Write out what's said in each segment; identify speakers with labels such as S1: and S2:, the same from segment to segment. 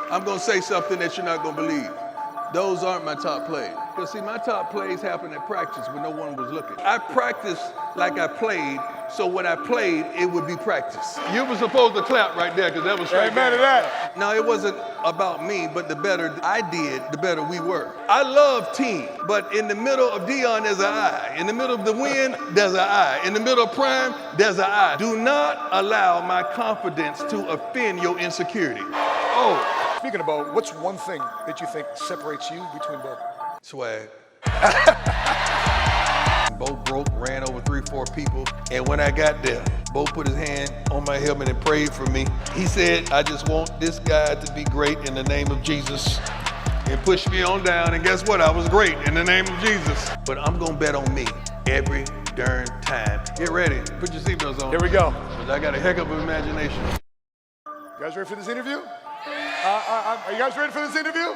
S1: I'm gonna say something that you're not gonna believe. Those aren't my top plays. Because see, my top plays happened at practice when no one was looking. I practiced like I played, so when I played, it would be practice. You were supposed to clap right there, because that was straight.
S2: Amen to that.
S1: No, it wasn't about me, but the better I did, the better we were. I love team, but in the middle of Deion, there's an I. In the middle of the win, there's an I. In the middle of prime, there's an I. Do not allow my confidence to offend your insecurity. Oh.
S2: Speaking of Bo, what's one thing that you think separates you between Bo?
S1: Swag. Bo broke, ran over 3-4 people, and when I got there, Bo put his hand on my helmet and prayed for me. He said, I just want this guy to be great in the name of Jesus, and pushed me on down, and guess what? I was great in the name of Jesus. But I'm gonna bet on me every darn time. Get ready, put your seatbelts on.
S2: Here we go.
S1: Because I got a heck of an imagination.
S2: You guys ready for this interview? Are you guys ready for this interview?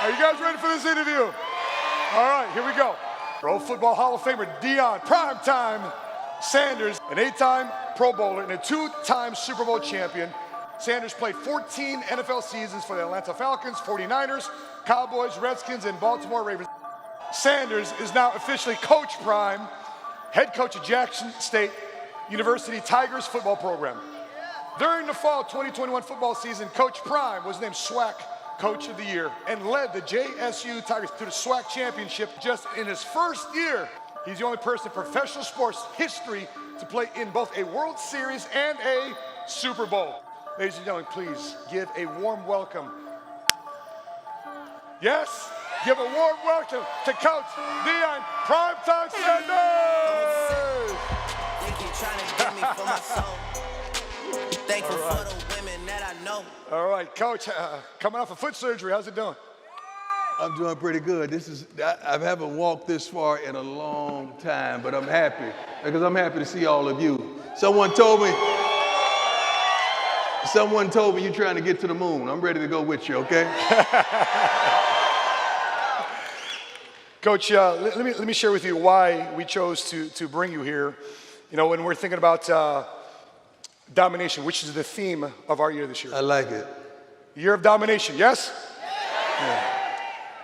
S2: Are you guys ready for this interview? All right, here we go. Pro Football Hall of Famer Deion Primetime Sanders, an 8-time Pro Bowler and a 2-time Super Bowl champion. Sanders played 14 NFL seasons for the Atlanta Falcons, 49ers, Cowboys, Redskins, and Baltimore Ravens. Sanders is now officially Coach Prime, head coach of Jackson State University Tigers football program. During the fall 2021 football season, Coach Prime was named SWAC Coach of the Year and led the JSU Tigers to the SWAC championship just in his first year. He's the only person in professional sports history to play in both a World Series and a Super Bowl. Ladies and gentlemen, please give a warm welcome. Yes, give a warm welcome to Coach Deion Primetime Sanders.
S3: They keep trying to get me for my soul. Thankful for the women that I know.
S2: All right, Coach, coming off of foot surgery, how's it doing?
S1: I'm doing pretty good. I haven't walked this far in a long time, but I'm happy because I'm happy to see all of you. Someone told me you're trying to get to the moon. I'm ready to go with you, okay?
S2: Coach, let me share with you why we chose to bring you here. You know, when we're thinking about domination, which is the theme of our year this year.
S1: I like it.
S2: Year of domination, yes? Yeah.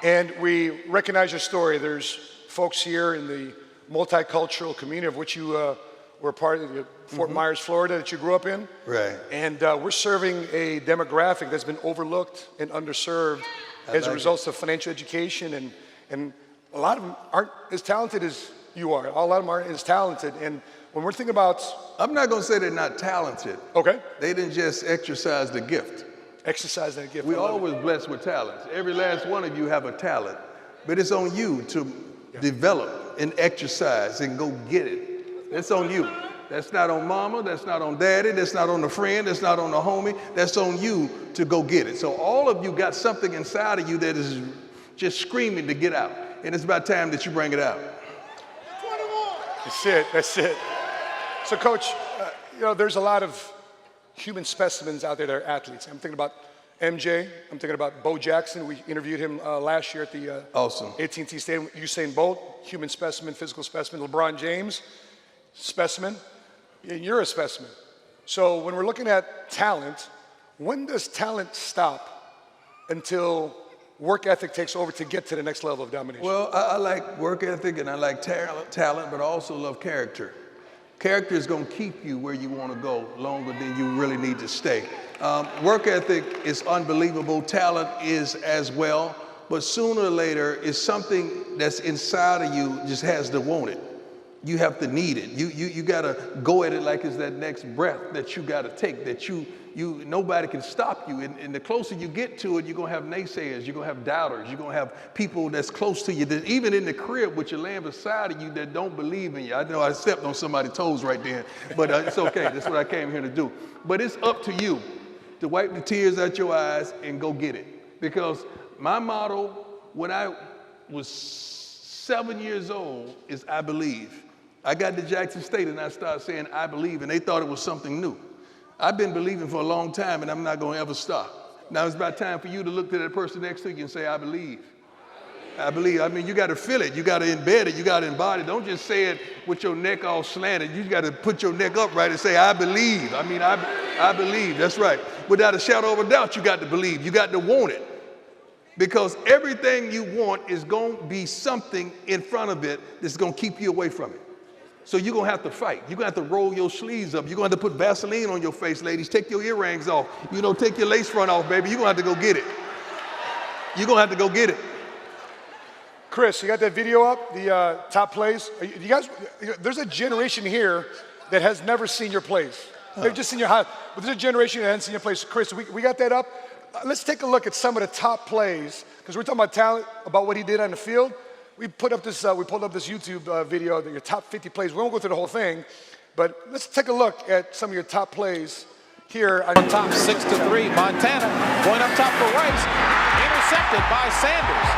S2: And we recognize your story. There's folks here in the multicultural community of which you were part of, Fort Myers, Florida, that you grew up in.
S1: Right.
S2: And we're serving a demographic that's been overlooked and underserved as a result of financial education. And a lot of them aren't as talented as you are. A lot of them aren't as talented. And when we're thinking about...
S1: I'm not going to say they're not talented.
S2: Okay.
S1: They didn't just exercise the gift.
S2: Exercise that gift.
S1: We're always blessed with talents. Every last one of you have a talent. But it's on you to develop and exercise and go get it. That's on you. That's not on mama. That's not on daddy. That's not on the friend. That's not on the homie. That's on you to go get it. So all of you got something inside of you that is just screaming to get out. And it's about time that you bring it out.
S2: That's it. That's it. So, Coach, you know, there's a lot of human specimens out there that are athletes. I'm thinking about MJ. I'm thinking about Bo Jackson. We interviewed him last year at the
S1: awesome
S2: AT&T Stadium. Usain Bolt, human specimen, physical specimen. LeBron James, specimen. And you're a specimen. So when we're looking at talent, when does talent stop until work ethic takes over to get to the next level of domination?
S1: Well, I like work ethic and I like talent, but I also love character. Character is going to keep you where you want to go longer than you really need to stay. Work ethic is unbelievable. Talent is as well. But sooner or later, it's something that's inside of you just has to want it. You have to need it. You got to go at it like it's that next breath that you got to take, that nobody can stop you. And the closer you get to it, you're going to have naysayers, you're going to have doubters, you're going to have people that's close to you, that even in the crib with your laying beside of you that don't believe in you. I know I stepped on somebody's toes right there, but it's okay. That's what I came here to do. But it's up to you to wipe the tears out your eyes and go get it. Because my motto when I was 7 years old is I believe. I got to Jackson State and I started saying I believe, and they thought it was something new. I've been believing for a long time, and I'm not going to ever stop. Now it's about time for you to look to that person next to you and say, I believe. I believe. I mean, you got to feel it. You got to embed it. You got to embody it. Don't just say it with your neck all slanted. You got to put your neck up right and say, I believe. I mean, I believe. That's right. without a shadow of a doubt, you got to believe. You got to want it. Because everything you want is going to be something in front of it that's going to keep you away from it. So you're going to have to fight. You're going to have to roll your sleeves up. You're going to have to put Vaseline on your face, ladies. Take your earrings off. You know, take your lace front off, baby. You're going to have to go get it. You're going to have to go get it.
S2: Chris, you got that video up, the top plays? You guys, there's a generation here that has never seen your plays. They've just seen your highlights. But there's a generation that hasn't seen your plays. Chris, we got that up? Let's take a look at some of the top plays, because we're talking about talent, about what he did on the field. We pulled up this YouTube video, your top 50 plays. We won't go through the whole thing, but let's take a look at some of your top plays here.
S4: On top 6-3, Montana going up top for Rice, intercepted by Sanders.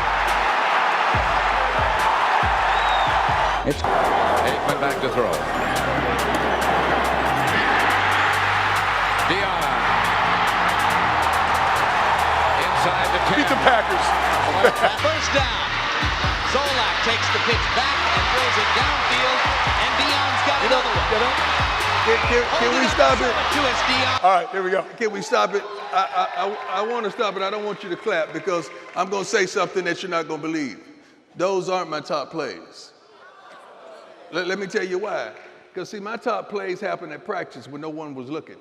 S4: It's Aikman back to throw. Deion inside the 10.
S2: Beat the Packers.
S5: First down. Zolak takes the pitch back and throws it downfield, and Deion's got another one.
S1: Can we stop it?
S5: To us, Deion.
S2: All right, here we go.
S1: Can we stop it? I want to stop it. I don't want you to clap because I'm going to say something that you're not going to believe. Those aren't my top plays. Let me tell you why. Because, see, my top plays happened at practice when no one was looking.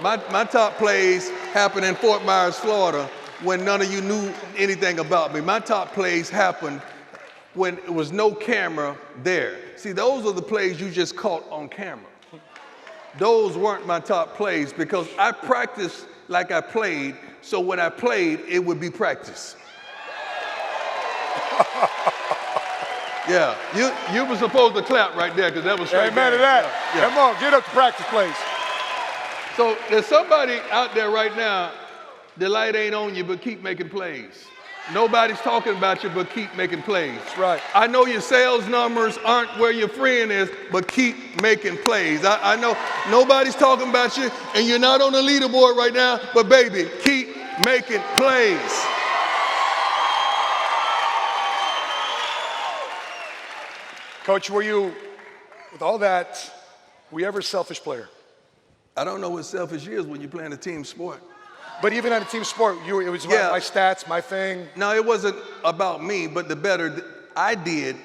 S1: My top plays happened in Fort Myers, Florida, when none of you knew anything about me. My top plays happened when there was no camera there. See, those are the plays you just caught on camera. Those weren't my top plays because I practiced like I played, so when I played, it would be practice. Yeah, you were supposed to clap right there because that was straight.
S2: Amen to that.
S1: Yeah.
S2: Come on, get up to practice plays.
S1: So there's somebody out there right now, the light ain't on you, but keep making plays. Nobody's talking about you, but keep making plays.
S2: That's right.
S1: I know your sales numbers aren't where your friend is, but keep making plays. I know nobody's talking about you, and you're not on the leaderboard right now, but baby, keep making plays.
S2: Coach, were you, with all that, were you ever a selfish player?
S1: I don't know what selfish is when you're playing a team sport.
S2: But even on a team sport, it was my stats, my thing.
S1: No, it wasn't about me, but the better I did,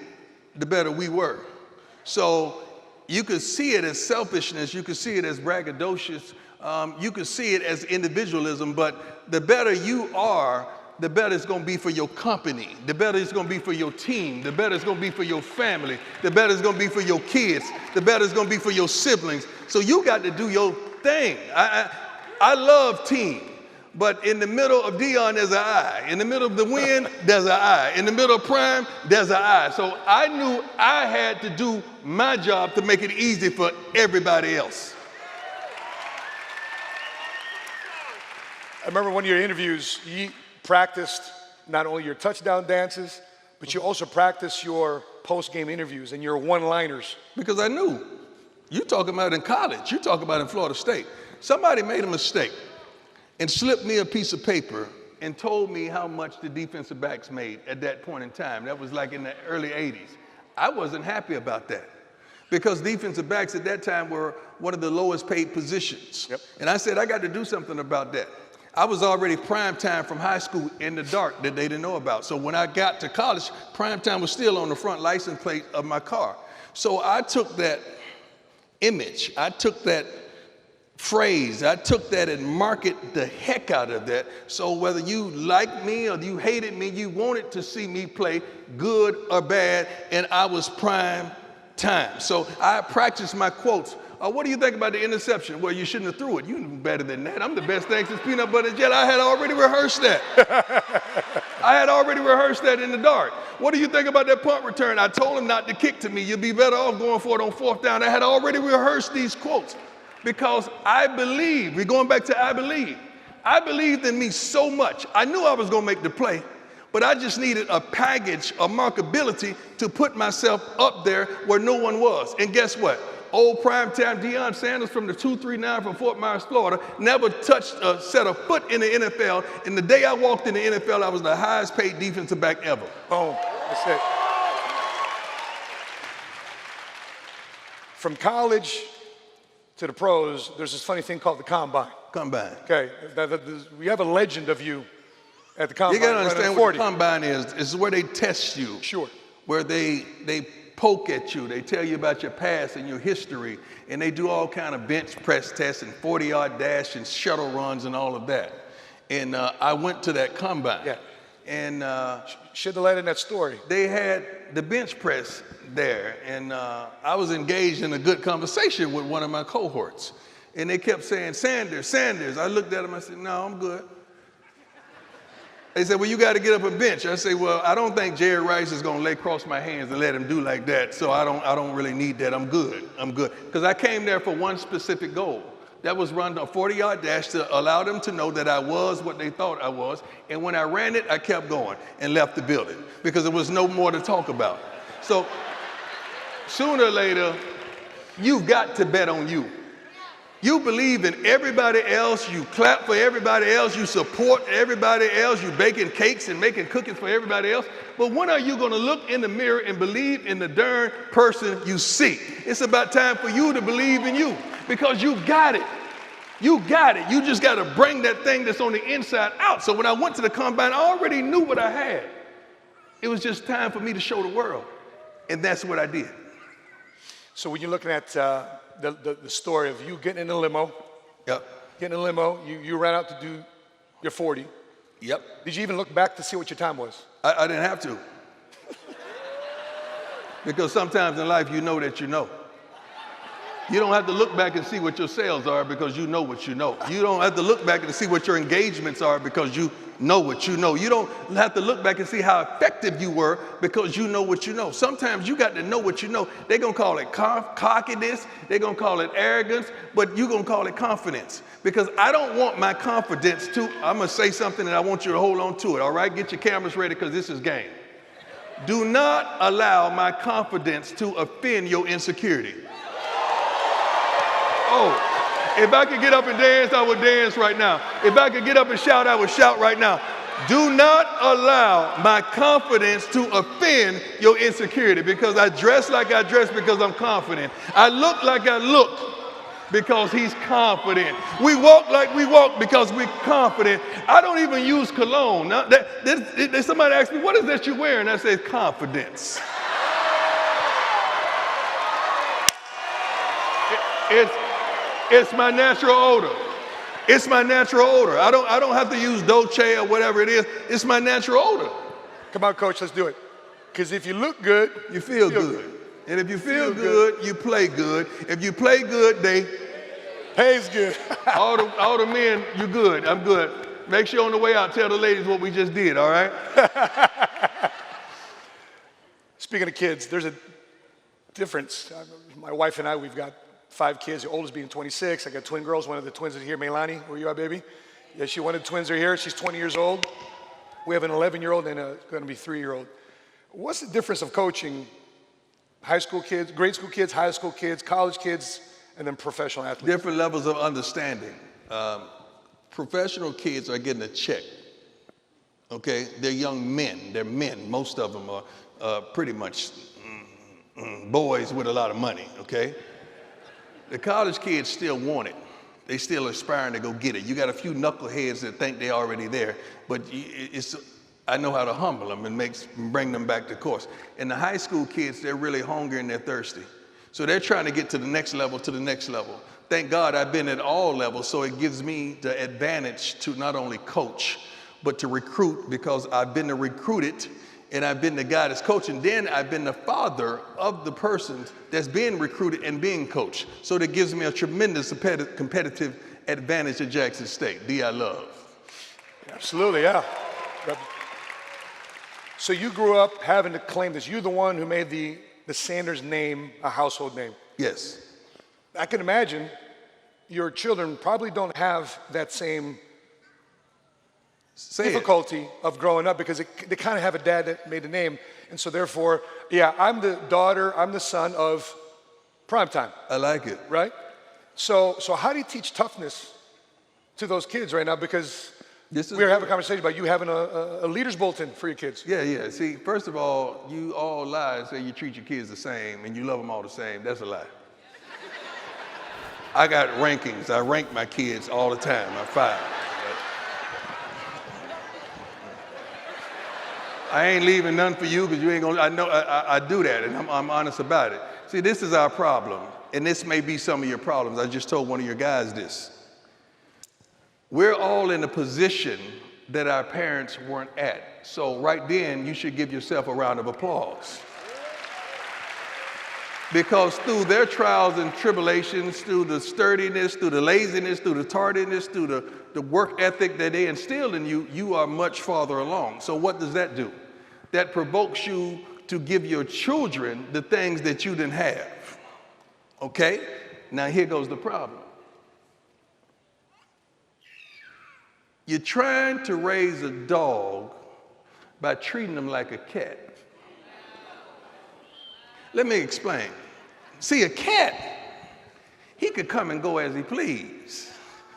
S1: the better we were. So you could see it as selfishness, you could see it as braggadocious, you could see it as individualism, but the better you are, the better it's going to be for your company, the better it's going to be for your team, the better it's going to be for your family, the better it's going to be for your kids, the better it's going to be for your siblings. So you got to do your thing. I love team. But in the middle of Deion, there's an I. In the middle of the win, there's an I. In the middle of prime, there's an I. So I knew I had to do my job to make it easy for everybody else.
S2: I remember one of your interviews, you practiced not only your touchdown dances, but you also practiced your post-game interviews and your one-liners.
S1: Because I knew. You're talking about in college. You're talking about in Florida State. Somebody made a mistake and slipped me a piece of paper and told me how much the defensive backs made at that point in time. That was like in the early 80s. I wasn't happy about that because defensive backs at that time were one of the lowest paid positions.
S2: Yep.
S1: And I said, I got to do something about that. I was already prime time from high school in the dark that they didn't know about. So when I got to college, prime time was still on the front license plate of my car. So I took that image, I took that phrase, I took that and marketed the heck out of that. So whether you liked me or you hated me, you wanted to see me play good or bad, and I was prime time. So I practiced my quotes. What do you think about the interception? Well, you shouldn't have threw it. You knew better than that. I'm the best thing since peanut butter and jelly. I had already rehearsed that. I had already rehearsed that in the dark. What do you think about that punt return? I told him not to kick to me. You'll be better off going for it on fourth down. I had already rehearsed these quotes because I believe, we're going back to I believe. I believed in me so much. I knew I was going to make the play, but I just needed a package of marketability to put myself up there where no one was. And guess what? Old primetime Deion Sanders from the 239 from Fort Myers, Florida, never touched a set of foot in the NFL. And the day I walked in the NFL, I was the highest paid defensive back ever.
S2: Boom, that's it. From college to the pros, there's this funny thing called the combine.
S1: Combine.
S2: Okay, we have a legend of you at the combine.
S1: You gotta
S2: running
S1: understand
S2: 40.
S1: what the combine is. It's where they test you.
S2: Sure.
S1: Where they poke at you. They tell you about your past and your history, and they do all kind of bench press tests and 40-yard dash and shuttle runs and all of that. And I went to that combine.
S2: Yeah.
S1: And
S2: Shed the light in that story.
S1: they had the bench press there, and I was engaged in a good conversation with one of my cohorts. And they kept saying, Sanders, Sanders. I looked at them, I said, no, I'm good. They said, well, you got to get up a bench. I say, well, I don't think Jerry Rice is going to lay across my hands and let him do like that, so I don't really need that. I'm good. Because I came there for one specific goal. That was run a 40-yard dash to allow them to know that I was what they thought I was. And when I ran it, I kept going and left the building because there was no more to talk about. So sooner or later, you've got to bet on you. You believe in everybody else, you clap for everybody else, you support everybody else, you baking cakes and making cookies for everybody else. But when are you gonna look in the mirror and believe in the darn person you see? It's about time for you to believe in you because you got it. You got it. You just gotta bring that thing that's on the inside out. So when I went to the combine, I already knew what I had. It was just time for me to show the world. And that's what I did.
S2: So when you're looking at the story of you getting in a limo,
S1: Yep.
S2: getting in a limo, you ran out to do your 40.
S1: Yep.
S2: Did you even look back to see what your time was?
S1: I didn't have to. Because sometimes in life you know that you know. You don't have to look back and see what your sales are because you know what you know. You don't have to look back and see what your engagements are because you know what you know. You don't have to look back and see how effective you were because you know what you know. Sometimes you got to know what you know. They're going to call it cockiness. They're going to call it arrogance, but you're going to call it confidence. Because I don't want my confidence to, I'm going to say something and I want you to hold on to it, all right? Get your cameras ready because this is game. Do not allow my confidence to offend your insecurity. Oh, if I could get up and dance, I would dance right now. If I could get up and shout, I would shout right now. Do not allow my confidence to offend your insecurity because I dress like I dress because I'm confident. I look like I look because he's confident. We walk like we walk because we're confident. I don't even use cologne. Now, somebody asked me, what is that you're wearing? I say, confidence. It's my natural odor. It's my natural odor. I don't have to use Dolce or whatever it is. It's my natural odor.
S2: Come on, coach, let's do it. Because if you look good,
S1: you feel good. And if you feel good, you play good. If you play good, they
S2: pays good.
S1: all the men, you good. I'm good. Make sure on the way out, tell the ladies what we just did, all right?
S2: Speaking of kids, there's a difference. My wife and I, we've got 5 kids, the oldest being 26. I got twin girls. One of the twins is here, Melanie. Where you are, baby? Yeah, one of the twins are here. She's 20 years old. We have an 11-year-old and a going to be 3-year-old. What's the difference of coaching high school kids, grade school kids, high school kids, college kids, and then professional athletes?
S1: Different levels of understanding. Professional kids are getting a check. Okay, they're young men. They're men. Most of them are pretty much boys with a lot of money. Okay. The college kids still want it. They still aspiring to go get it. You got a few knuckleheads that think they're already there, but I know how to humble them and bring them back to course. And the high school kids, they're really hungry and they're thirsty. So they're trying to get to the next level, Thank God I've been at all levels, so it gives me the advantage to not only coach, but to recruit because I've been recruited and I've been the guy that's coaching. Then I've been the father of the person that's being recruited and being coached. So that gives me a tremendous competitive advantage at Jackson State. D, I love.
S2: Absolutely, yeah. So you grew up having to claim this. You're the one who made the Sanders name a household name.
S1: Yes.
S2: I can imagine your children probably don't have that same difficulty of growing up because they kind of have a dad that made a name. And so therefore, yeah, I'm the daughter, I'm the son of primetime.
S1: I like it.
S2: Right? So how do you teach toughness to those kids right now? Because we were having a conversation about you having a leader's bulletin for your kids.
S1: Yeah. See, first of all, you all lie and say you treat your kids the same and you love them all the same. That's a lie. I got rankings. I rank my kids all the time. I file. I ain't leaving none for you because you ain't gonna, I know I do that and I'm honest about it. See, this is our problem, and this may be some of your problems. I just told one of your guys this. We're all in a position that our parents weren't at. So right then, you should give yourself a round of applause. Because through their trials and tribulations, through the sturdiness, through the laziness, through the tardiness, through the work ethic that they instilled in you, you are much farther along. So what does that do? That provokes you to give your children the things that you didn't have. Okay? Now here goes the problem. You're trying to raise a dog by treating them like a cat. Let me explain. See, a cat, he could come and go as he please.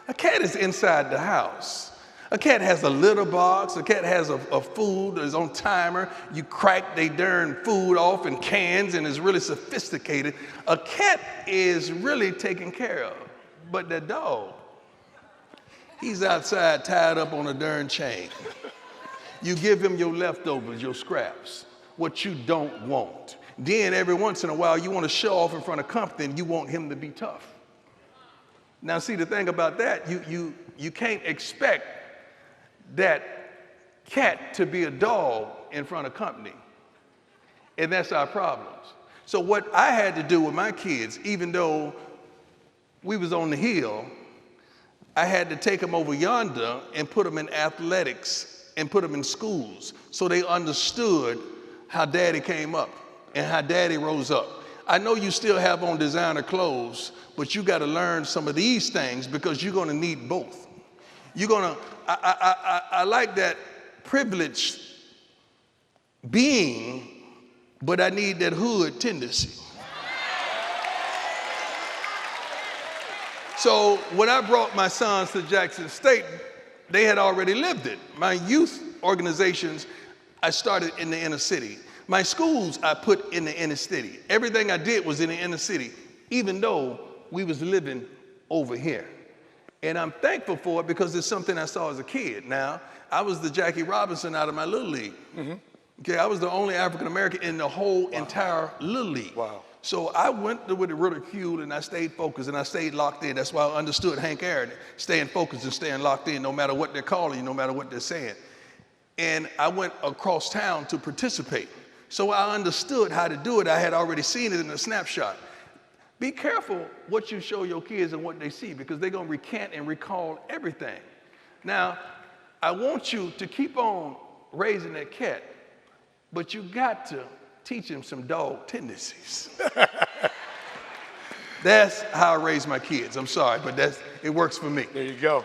S1: A cat is inside the house. A cat has a litter box. A cat has a food that's on timer. You crack they darn food off in cans and is really sophisticated. A cat is really taken care of. But that dog, he's outside tied up on a darn chain. You give him your leftovers, your scraps, what you don't want. Then every once in a while, you want to show off in front of company and you want him to be tough. Now, see, the thing about that, you can't expect that cat to be a dog in front of company. And that's our problems. So what I had to do with my kids, even though we was on the hill, I had to take them over yonder and put them in athletics and put them in schools so they understood how daddy came up and how daddy rose up. I know you still have on designer clothes, but you got to learn some of these things because you're going to need both. You're going to, I like that privileged being, but I need that hood tendency. So when I brought my sons to Jackson State, they had already lived it. My youth organizations, I started in the inner city. My schools, I put in the inner city. Everything I did was in the inner city, even though we was living over here. And I'm thankful for it because it's something I saw as a kid. Now, I was the Jackie Robinson out of my little league. Mm-hmm. Okay, I was the only African-American in the whole entire little league. Wow. So I went with the ridicule and I stayed focused and I stayed locked in. That's why I understood Hank Aaron, staying focused and staying locked in no matter what they're calling you, no matter what they're saying. And I went across town to participate. So I understood how to do it. I had already seen it in a snapshot. Be careful what you show your kids and what they see because they're going to recant and recall everything. Now, I want you to keep on raising that cat, but you got to teach him some dog tendencies. That's how I raise my kids. I'm sorry, but it works for me.
S2: There you go.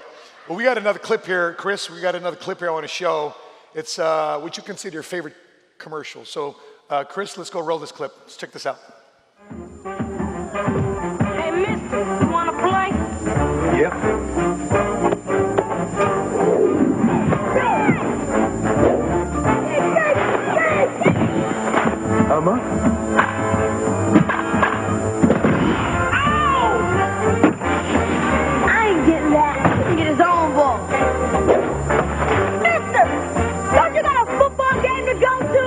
S2: Well, we got another clip here, Chris. We got another clip here I want to show. It's what you consider your favorite commercial. So, Chris, let's go roll this clip. Let's check this out.
S6: Hey, mister, you want to play?
S2: Yep.
S6: How much? I ain't getting that. He can get his own ball. Mister, don't you got a football game to go to?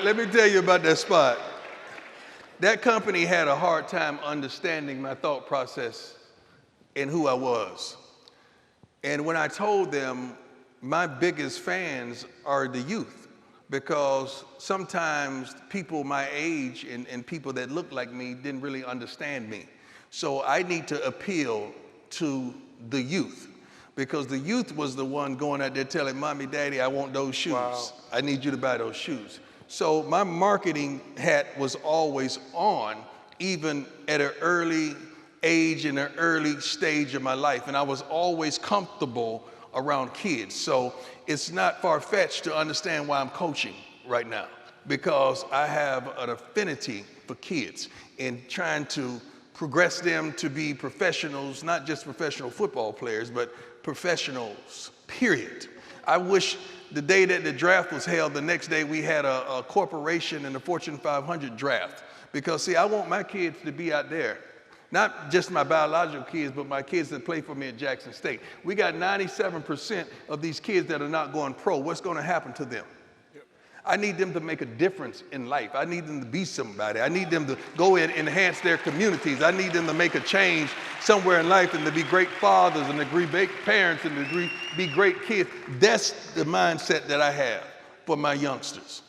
S1: Let me tell you about that spot. That company had a hard time understanding my thought process and who I was. And when I told them my biggest fans are the youth, because sometimes people my age and people that look like me didn't really understand me. So I need to appeal to the youth, because the youth was the one going out there telling mommy, daddy, I want those shoes. Wow. I need you to buy those shoes. So my marketing hat was always on, even at an early age, in an early stage of my life. And I was always comfortable around kids. So it's not far-fetched to understand why I'm coaching right now, because I have an affinity for kids and trying to progress them to be professionals, not just professional football players, but professionals, period. I wish the day that the draft was held, the next day we had a corporation in the Fortune 500 draft, Because see, I want my kids to be out there. Not just my biological kids, but my kids that play for me at Jackson State. We got 97% of these kids that are not going pro. What's going to happen to them? I need them to make a difference in life. I need them to be somebody. I need them to go and enhance their communities. I need them to make a change somewhere in life and to be great fathers and to be great parents and to be great kids. That's the mindset that I have for my youngsters.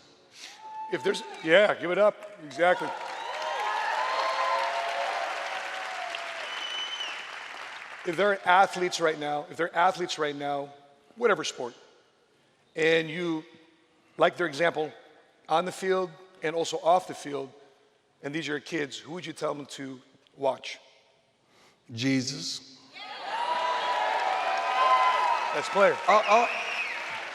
S2: If there's, yeah, give it up. Exactly. If there are athletes right now, whatever sport, and you like their example on the field and also off the field, and these are your kids, who would you tell them to watch?
S1: Jesus.
S2: That's player.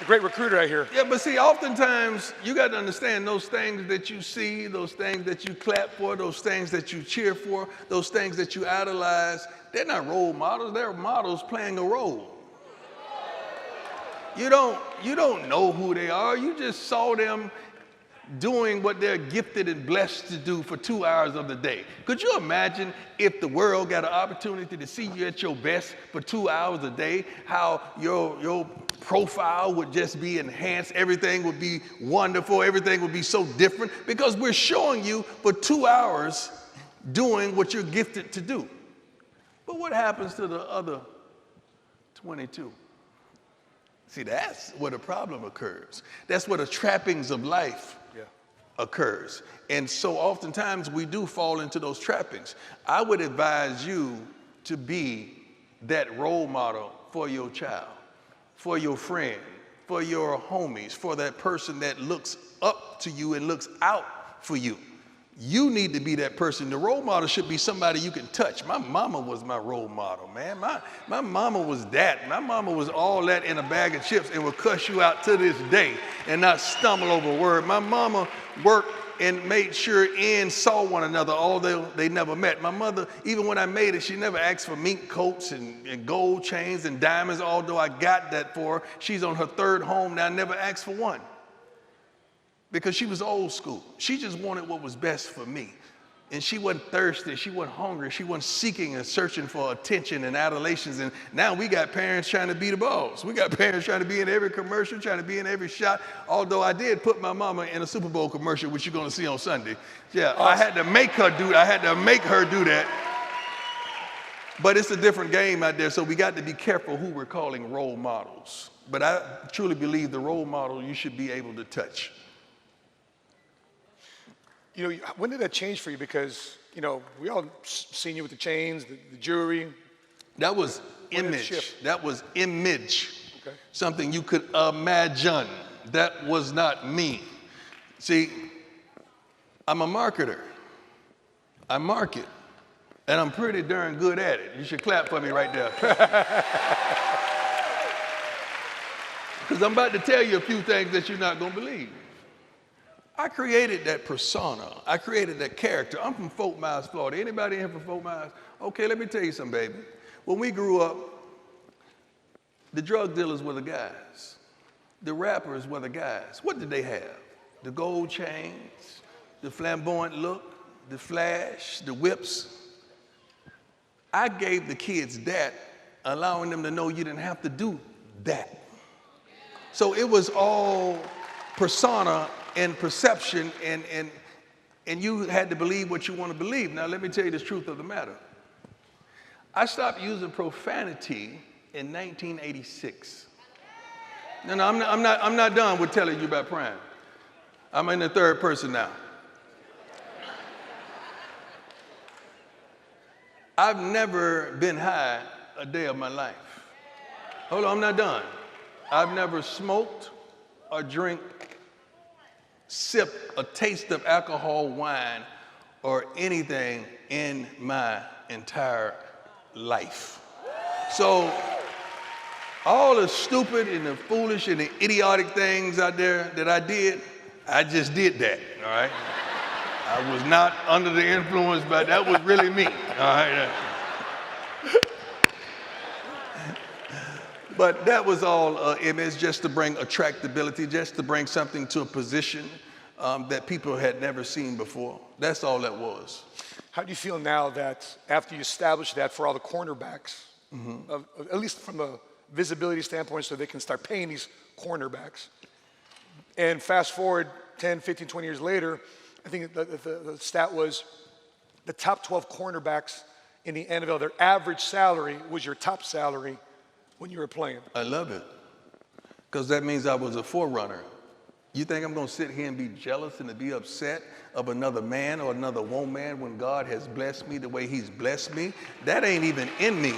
S2: A great recruiter, I hear.
S1: Yeah, but see, oftentimes you got to understand those things that you see, those things that you clap for, those things that you cheer for, those things that you idolize, they're not role models, they're models playing a role. You don't know who they are. You just saw them doing what they're gifted and blessed to do for 2 hours of the day. Could you imagine if the world got an opportunity to see you at your best for 2 hours a day, how your profile would just be enhanced, everything would be wonderful, everything would be so different, because we're showing you for 2 hours doing what you're gifted to do. But what happens to the other 22? See, that's where the problem occurs. That's where the trappings of life occurs. And so oftentimes we do fall into those trappings. I would advise you to be that role model for your child, for your friend, for your homies, for that person that looks up to you and looks out for you. You need to be that person. The role model should be somebody you can touch. My mama was my role model, man. My mama was that. My mama was all that in a bag of chips and will cuss you out to this day and not stumble over a word. My mama worked and made sure ends saw one another, although they never met. My mother, even when I made it, she never asked for mink coats and gold chains and diamonds, although I got that for her. She's on her third home now, never asked for one. Because she was old school. She just wanted what was best for me. And she wasn't thirsty, she wasn't hungry, she wasn't seeking and searching for attention and adulations. And now we got parents trying to be the boss. We got parents trying to be in every commercial, trying to be in every shot. Although I did put my mama in a Super Bowl commercial, which you're gonna see on Sunday. Yeah, awesome. I had to make her do that. But it's a different game out there, so we got to be careful who we're calling role models. But I truly believe the role model you should be able to touch.
S2: You know, when did that change for you? Because, you know, we all seen you with the chains, the jewelry.
S1: That was image. That was image.
S2: Okay.
S1: Something you could imagine. That was not me. See, I'm a marketer. I market. And I'm pretty darn good at it. You should clap for me right there. Because I'm about to tell you a few things that you're not going to believe. I created that persona. I created that character. I'm from Fort Myers, Florida. Anybody in here from Fort Myers? Okay, let me tell you something, baby. When we grew up, the drug dealers were the guys. The rappers were the guys. What did they have? The gold chains, the flamboyant look, the flash, the whips. I gave the kids that, allowing them to know you didn't have to do that. So it was all persona and perception, and you had to believe what you want to believe. Now, let me tell you the truth of the matter. I stopped using profanity in 1986. No, I'm not done with telling you about Prime. I'm in the third person now. I've never been high a day of my life. Hold on, I'm not done. I've never smoked or sip a taste of alcohol, wine, or anything in my entire life. So all the stupid and the foolish and the idiotic things out there that I did, I just did that, all right? I was not under the influence, but that was really me, all right? But that was all image, just to bring attractability, just to bring something to a position. that people had never seen before. That's all that was.
S2: How do you feel now that after you established that for all the cornerbacks, at least from a visibility standpoint, so they can start paying these cornerbacks, and fast forward 10, 15, 20 years later, I think the stat was the top 12 cornerbacks in the NFL, their average salary was your top salary when you were playing.
S1: I love it, because that means I was a forerunner. You think I'm going to sit here and be jealous and to be upset of another man or another woman when God has blessed me the way he's blessed me? That ain't even in me.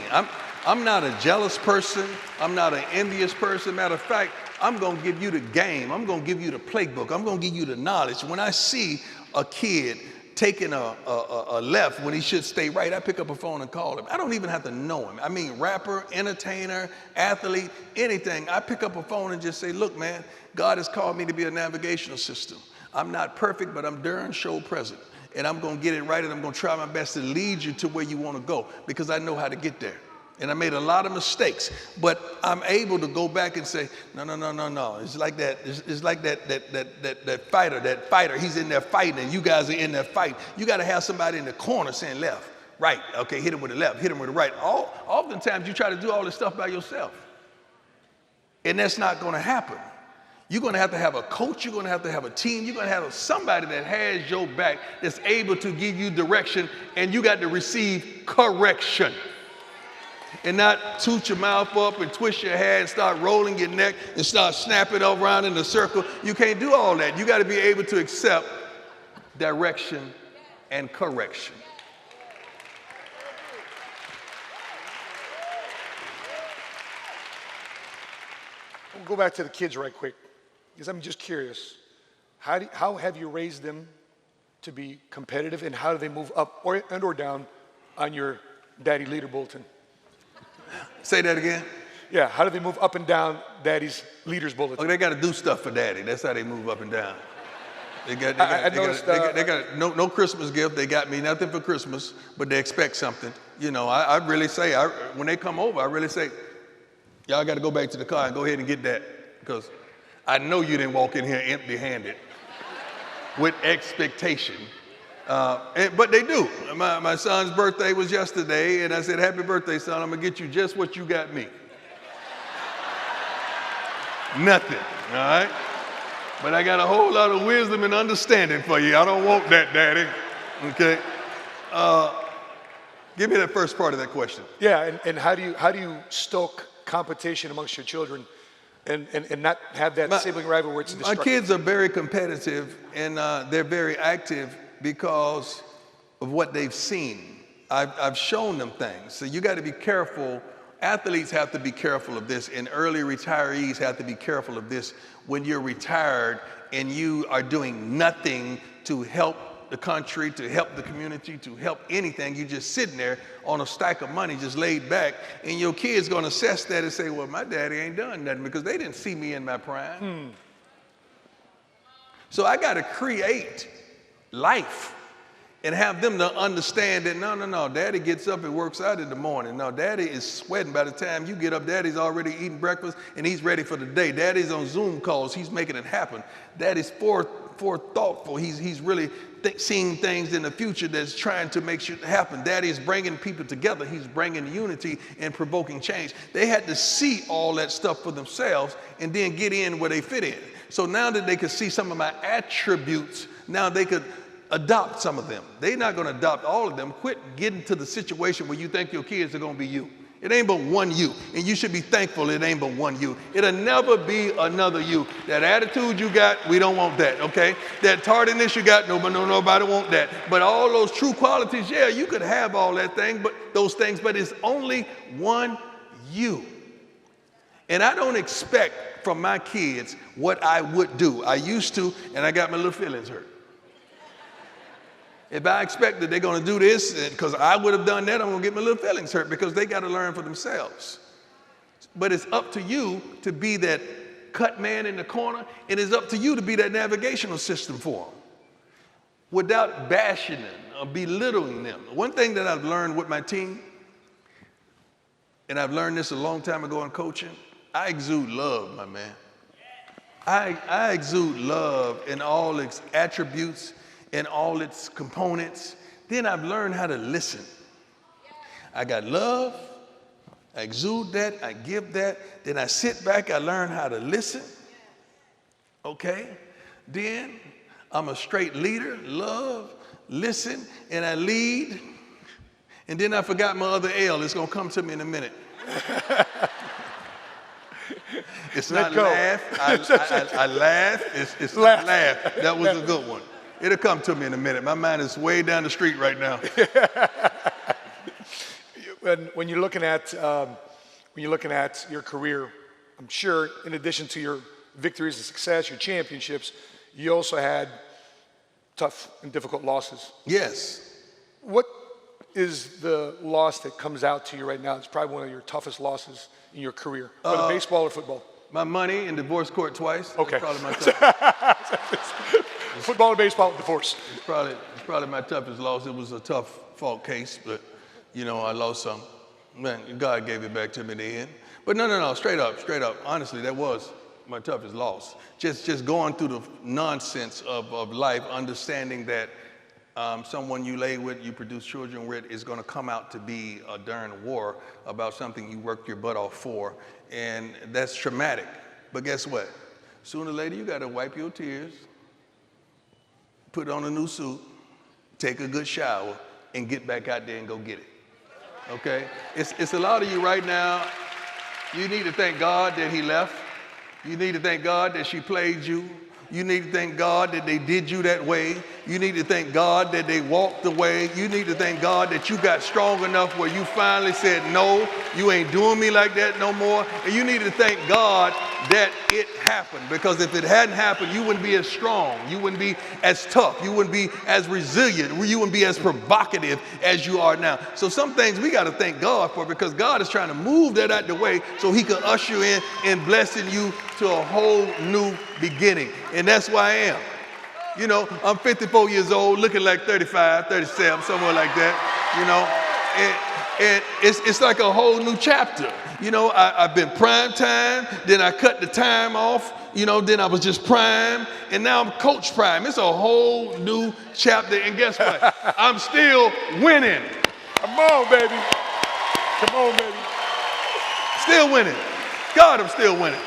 S1: I'm not a jealous person. I'm not an envious person. Matter of fact, I'm going to give you the game. I'm going to give you the playbook. I'm going to give you the knowledge. When I see a kid taking a left when he should stay right, I pick up a phone and call him. I don't even have to know him. I mean, rapper, entertainer, athlete, anything. I pick up a phone and just say, look, man, God has called me to be a navigational system. I'm not perfect, but I'm darn sure present. And I'm going to get it right, and I'm going to try my best to lead you to where you want to go, because I know how to get there. And I made a lot of mistakes, but I'm able to go back and say, no. It's like that. It's like that fighter. He's in there fighting, and you guys are in there fighting. You got to have somebody in the corner saying left, right. Okay, hit him with the left, hit him with the right. Oftentimes you try to do all this stuff by yourself, and that's not going to happen. You're going to have a coach. You're going to have a team. You're going to have somebody that has your back, that's able to give you direction, and you got to receive correction. And not toot your mouth up and twist your hair and start rolling your neck and start snapping around in a circle. You can't do all that. You got to be able to accept direction and correction.
S2: We'll go back to the kids right quick, because I'm just curious. How have you raised them to be competitive, and how do they move up or down on your daddy leader bulletin?
S1: Say that again?
S2: Yeah, how do they move up and down daddy's leaders bulletin?
S1: Oh, they got to do stuff for daddy. That's how they move up and down. They got no Christmas gift. They got me nothing for Christmas, but they expect something. You know, I really say, when they come over, I really say, y'all got to go back to the car and go ahead and get that, because I know you didn't walk in here empty-handed with expectation. But they do. My son's birthday was yesterday, and I said, happy birthday, son. I'm going to get you just what you got me. Nothing, all right? But I got a whole lot of wisdom and understanding for you. I don't want that, Daddy, okay? Give me that first part of that question.
S2: Yeah, and how do you stoke competition amongst your children and not have that sibling rivalry where it's destructive?
S1: My kids are very competitive, and they're very active because of what they've seen. I've shown them things. So you got to be careful. Athletes have to be careful of this, and early retirees have to be careful of this. When you're retired and you are doing nothing to help the country, to help the community, to help anything, you're just sitting there on a stack of money, just laid back, and your kid's going to assess that and say, well, my daddy ain't done nothing, because they didn't see me in my prime. So I got to create life and have them to understand that no, daddy gets up and works out in the morning. No, daddy is sweating by the time you get up. Daddy's already eating breakfast and he's ready for the day. Daddy's on Zoom calls. He's making it happen. Daddy's forethoughtful. He's really seeing things in the future that's trying to make sure it happen. Daddy's bringing people together. He's bringing unity and provoking change. They had to see all that stuff for themselves and then get in where they fit in. So now that they could see some of my attributes, now they could adopt some of them. They're not going to adopt all of them. Quit getting to the situation where you think your kids are going to be you. It ain't but one you, and you should be thankful it ain't but one you. It'll never be another you. That attitude you got, we don't want that, okay? That tardiness you got, nobody want that. But all those true qualities, yeah, you could have all those things, but it's only one you. And I don't expect from my kids what I would do. I used to, and I got my little feelings hurt. If I expect that they're going to do this because I would have done that, I'm going to get my little feelings hurt, because they got to learn for themselves. But it's up to you to be that cut man in the corner, and it's up to you to be that navigational system for them without bashing them or belittling them. One thing that I've learned with my team, and I've learned this a long time ago in coaching, I exude love, my man. I exude love in all its attributes, in all its components. Then I've learned how to listen. I got love, I exude that, I give that. Then I sit back, I learn how to listen. Okay? Then I'm a straight leader, love, listen, and I lead. And then I forgot my other L. It's going to come to me in a minute. It's not laugh. I laugh. It's not laugh. That was a good one. It'll come to me in a minute. My mind is way down the street right now.
S2: When you're looking at your career, I'm sure in addition to your victories and success, your championships, you also had tough and difficult losses.
S1: Yes.
S2: What is the loss that comes out to you right now? It's probably one of your toughest losses in your career, whether baseball or football.
S1: My money in divorce court twice.
S2: Okay.
S1: Probably my toughest.
S2: Football and baseball and divorce.
S1: It's probably my toughest loss. It was a tough fault case, but I lost some. Man, God gave it back to me in the end. But no, straight up. Honestly, that was my toughest loss. Just going through the nonsense of life, understanding that someone you lay with, you produce children with, is going to come out to be a darn war about something you worked your butt off for, and that's traumatic. But guess what? Sooner or later, you got to wipe your tears, put on a new suit, take a good shower, and get back out there and go get it. Okay? It's a lot of you right now. You need to thank God that he left. You need to thank God that she played you. You need to thank God that they did you that way. You need to thank God that they walked away. You need to thank God that you got strong enough where you finally said, no, you ain't doing me like that no more. And you need to thank God that it happened, because if it hadn't happened, you wouldn't be as strong. You wouldn't be as tough. You wouldn't be as resilient. You wouldn't be as provocative as you are now. So some things we got to thank God for, because God is trying to move that out the way so he can usher in and blessing you to a whole new beginning. And that's why I am. I'm 54 years old, looking like 35, 37, somewhere like that, and it's like a whole new chapter. I've been prime time, then I cut the time off, then I was just prime, and now I'm coach prime. It's a whole new chapter, and guess what? I'm still winning.
S2: Come on, baby. Come on, baby.
S1: Still winning. God, I'm still winning.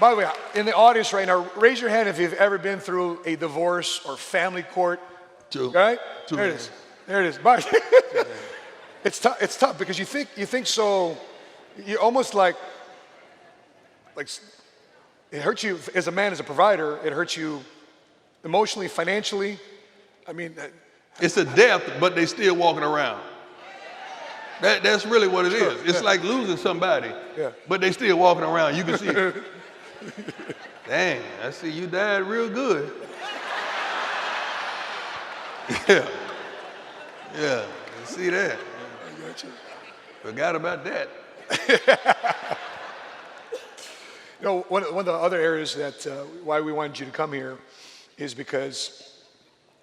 S2: By the way, in the audience right now, raise your hand if you've ever been through a divorce or family court.
S1: Two.
S2: Right?
S1: Two.
S2: There it is. There it is. It's tough. It's tough because you think so. You're almost like it hurts you as a man, as a provider. It hurts you emotionally, financially. I mean,
S1: it's a death, but they still walking around. That's really what it is. It's like losing somebody, but they still walking around. You can see it. Dang, I see you died real good. Yeah, you see that.
S2: I got you.
S1: Forgot about that.
S2: One of the other areas that why we wanted you to come here is because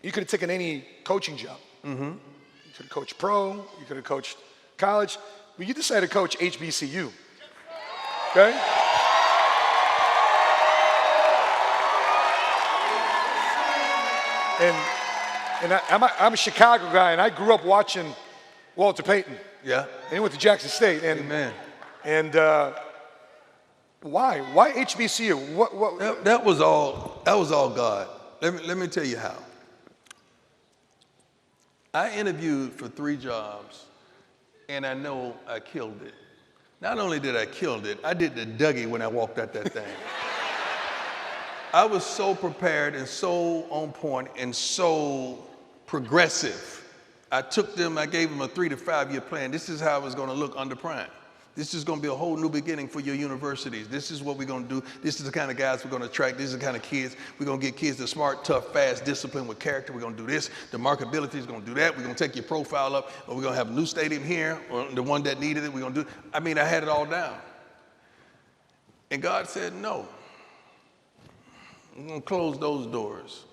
S2: you could have taken any coaching job. Mm-hmm. You could have coached pro, you could have coached college, but you decided to coach HBCU. Okay? And I'm a Chicago guy, and I grew up watching Walter Payton.
S1: Yeah.
S2: And he went to Jackson State. And,
S1: Amen.
S2: And why? Why HBCU? What?
S1: That was all God. Let me tell you how. I interviewed for 3 jobs, and I know I killed it. Not only did I kill it, I did the Dougie when I walked out that thing. I was so prepared and so on point and so progressive. I gave them a 3 to 5 year plan. This is how it was going to look under Prime. This is going to be a whole new beginning for your universities. This is what we're going to do. This is the kind of guys we're going to attract. This is the kind of kids. We're going to get kids that are smart, tough, fast, disciplined with character. We're going to do this. The marketability is going to do that. We're going to take your profile up. Or we're going to have a new stadium here, or the one that needed it, we're going to do. I mean, I had it all down. And God said, no. I'm going to close those doors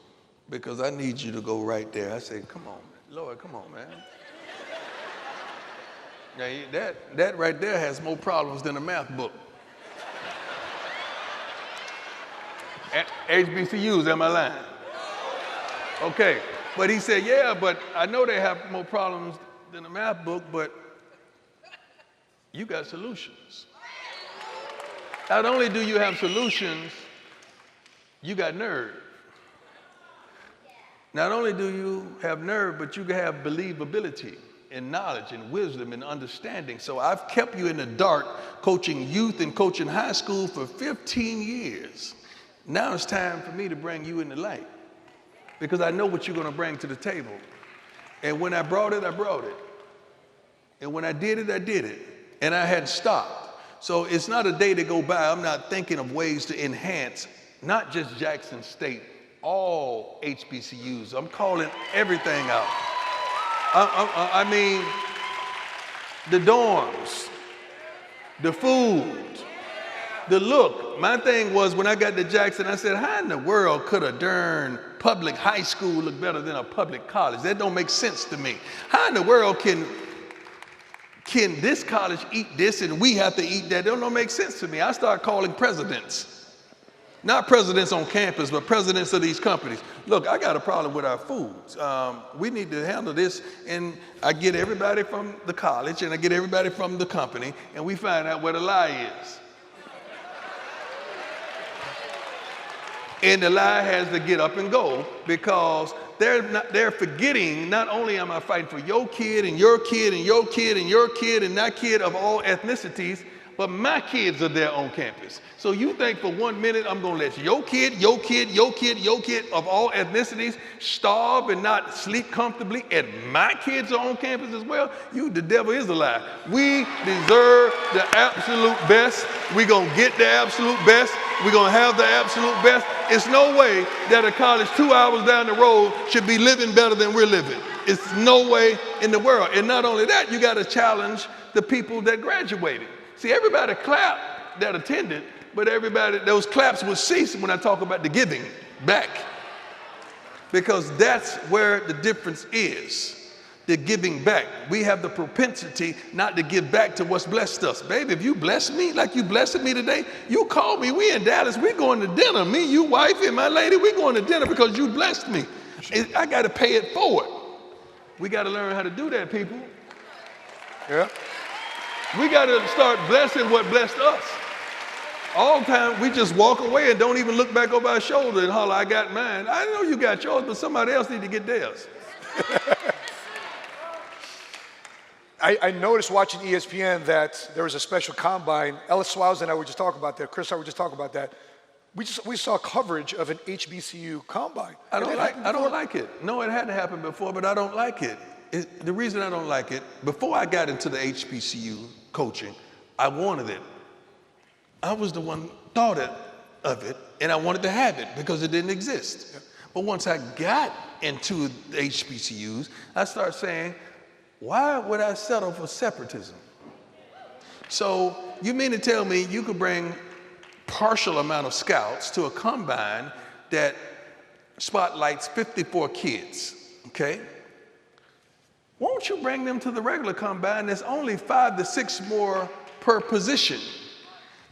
S1: because I need you to go right there. I said, come on, Lord, come on, man. Now, that right there has more problems than a math book. HBCUs, am I lying? Okay, but he said, yeah, but I know they have more problems than the math book, but you got solutions. Not only do you have solutions, you got nerve. Not only do you have nerve, but you have believability and knowledge and wisdom and understanding. So I've kept you in the dark coaching youth and coaching high school for 15 years. Now it's time for me to bring you in the light because I know what you're going to bring to the table. And when I brought it, I brought it. And when I did it, I did it. And I hadn't stopped. So it's not a day to go by. I'm not thinking of ways to enhance, not just Jackson State, all HBCUs. I'm calling everything out. I mean, the dorms, the food, the look. My thing was when I got to Jackson, I said, how in the world could a darn public high school look better than a public college? That don't make sense to me. How in the world can this college eat this and we have to eat that? That don't make sense to me. I started calling presidents. Not presidents on campus, but presidents of these companies. Look, I got a problem with our foods. We need to handle this. And I get everybody from the college and I get everybody from the company and we find out where the lie is. And the lie has to get up and go because they're forgetting, not only am I fighting for your kid and your kid and your kid and your kid and that kid of all ethnicities, but my kids are there on campus. So you think for 1 minute I'm gonna let your kid, your kid, your kid, your kid of all ethnicities starve and not sleep comfortably and my kids are on campus as well? The devil is a lie. We deserve the absolute best. We're gonna get the absolute best. We're gonna have the absolute best. It's no way that a college 2 hours down the road should be living better than we're living. It's no way in the world. And not only that, you gotta challenge the people that graduated. See, everybody clapped that attended, but those claps would cease when I talk about the giving back. Because that's where the difference is, the giving back. We have the propensity not to give back to what's blessed us. Baby, if you bless me like you blessed me today, you call me, we in Dallas, we going to dinner. Me, you, wife, and my lady, we going to dinner because you blessed me. I got to pay it forward. We got to learn how to do that, people.
S2: Yeah.
S1: We got to start blessing what blessed us. All the time, we just walk away and don't even look back over our shoulder and holler, I got mine. I know you got yours, but somebody else need to get theirs.
S2: I noticed watching ESPN that there was a special combine. Ellis Swallows and I were just talking about that. Chris and I were just talking about that. We saw coverage of an HBCU combine.
S1: I don't like it. No, it had to happen before, but I don't like it. The reason I don't like it, before I got into the HBCU coaching, I wanted it. I was the one thought of it, and I wanted to have it because it didn't exist. Yeah. But once I got into the HBCUs, I started saying, why would I settle for separatism? So you mean to tell me you could bring partial amount of scouts to a combine that spotlights 54 kids, okay? Won't you bring them to the regular combine? There's only 5 to 6 more per position.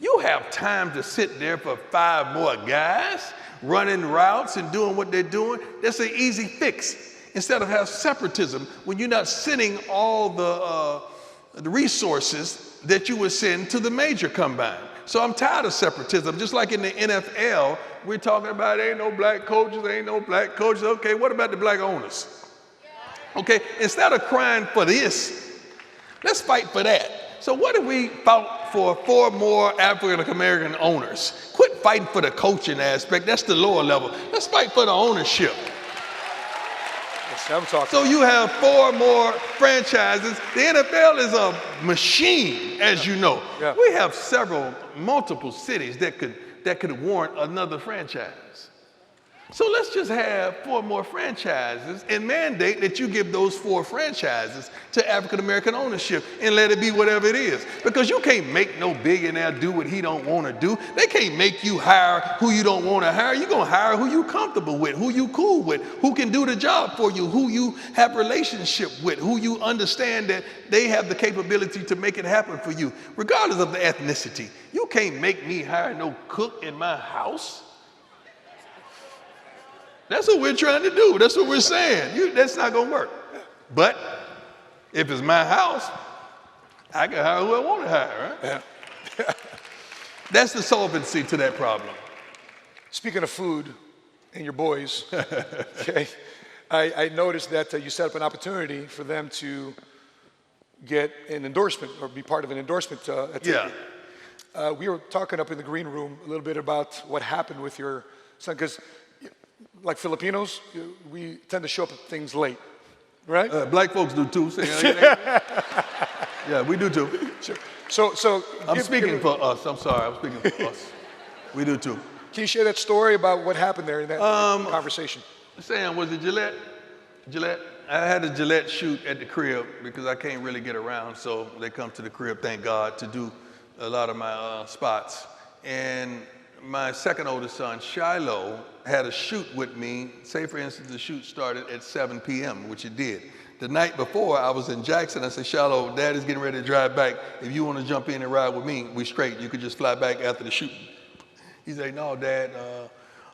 S1: You have time to sit there for 5 more guys running routes and doing what they're doing. That's an easy fix. Instead of have separatism, when you're not sending all the resources that you would send to the major combine. So I'm tired of separatism. Just like in the NFL, we're talking about ain't no black coaches, ain't no black coaches. Okay, what about the black owners? Okay, instead of crying for this, let's fight for that. So what if we fought for 4 more African-American owners? Quit fighting for the coaching aspect. That's the lower level. Let's fight for the ownership.
S2: Yes, I'm talking.
S1: So you have 4 more franchises. The NFL is a machine, as you know.
S2: Yeah.
S1: We have multiple cities that could warrant another franchise. So let's just have 4 more franchises and mandate that you give those 4 franchises to African-American ownership and let it be whatever it is. Because you can't make no billionaire do what he don't want to do. They can't make you hire who you don't want to hire. You're going to hire who you comfortable with, who you cool with, who can do the job for you, who you have relationship with, who you understand that they have the capability to make it happen for you, regardless of the ethnicity. You can't make me hire no cook in my house. That's what we're trying to do. That's what we're saying. That's not going to work. But if it's my house, I can hire who I want to hire, right?
S2: Yeah.
S1: That's the solvency to that problem.
S2: Speaking of food and your boys, okay, I noticed that you set up an opportunity for them to get an endorsement or be part of an endorsement at TV.
S1: Yeah.
S2: We were talking up in the green room a little bit about what happened with your son, because like Filipinos, we tend to show up at things late, right?
S1: Black folks do too. Yeah, we do too.
S2: Sure. So
S1: I'm speaking for us. I'm sorry. I'm speaking for us. We do too.
S2: Can you share that story about what happened there in that conversation?
S1: Sam, was it Gillette? Gillette? I had a Gillette shoot at the crib because I can't really get around, so they come to the crib, thank God, to do a lot of my spots. And my second oldest son, Shiloh, had a shoot with me. Say, for instance, the shoot started at 7 p.m., which it did. The night before, I was in Jackson. I said, Shiloh, Dad is getting ready to drive back. If you want to jump in and ride with me, we straight. You could just fly back after the shoot. He said, no, Dad,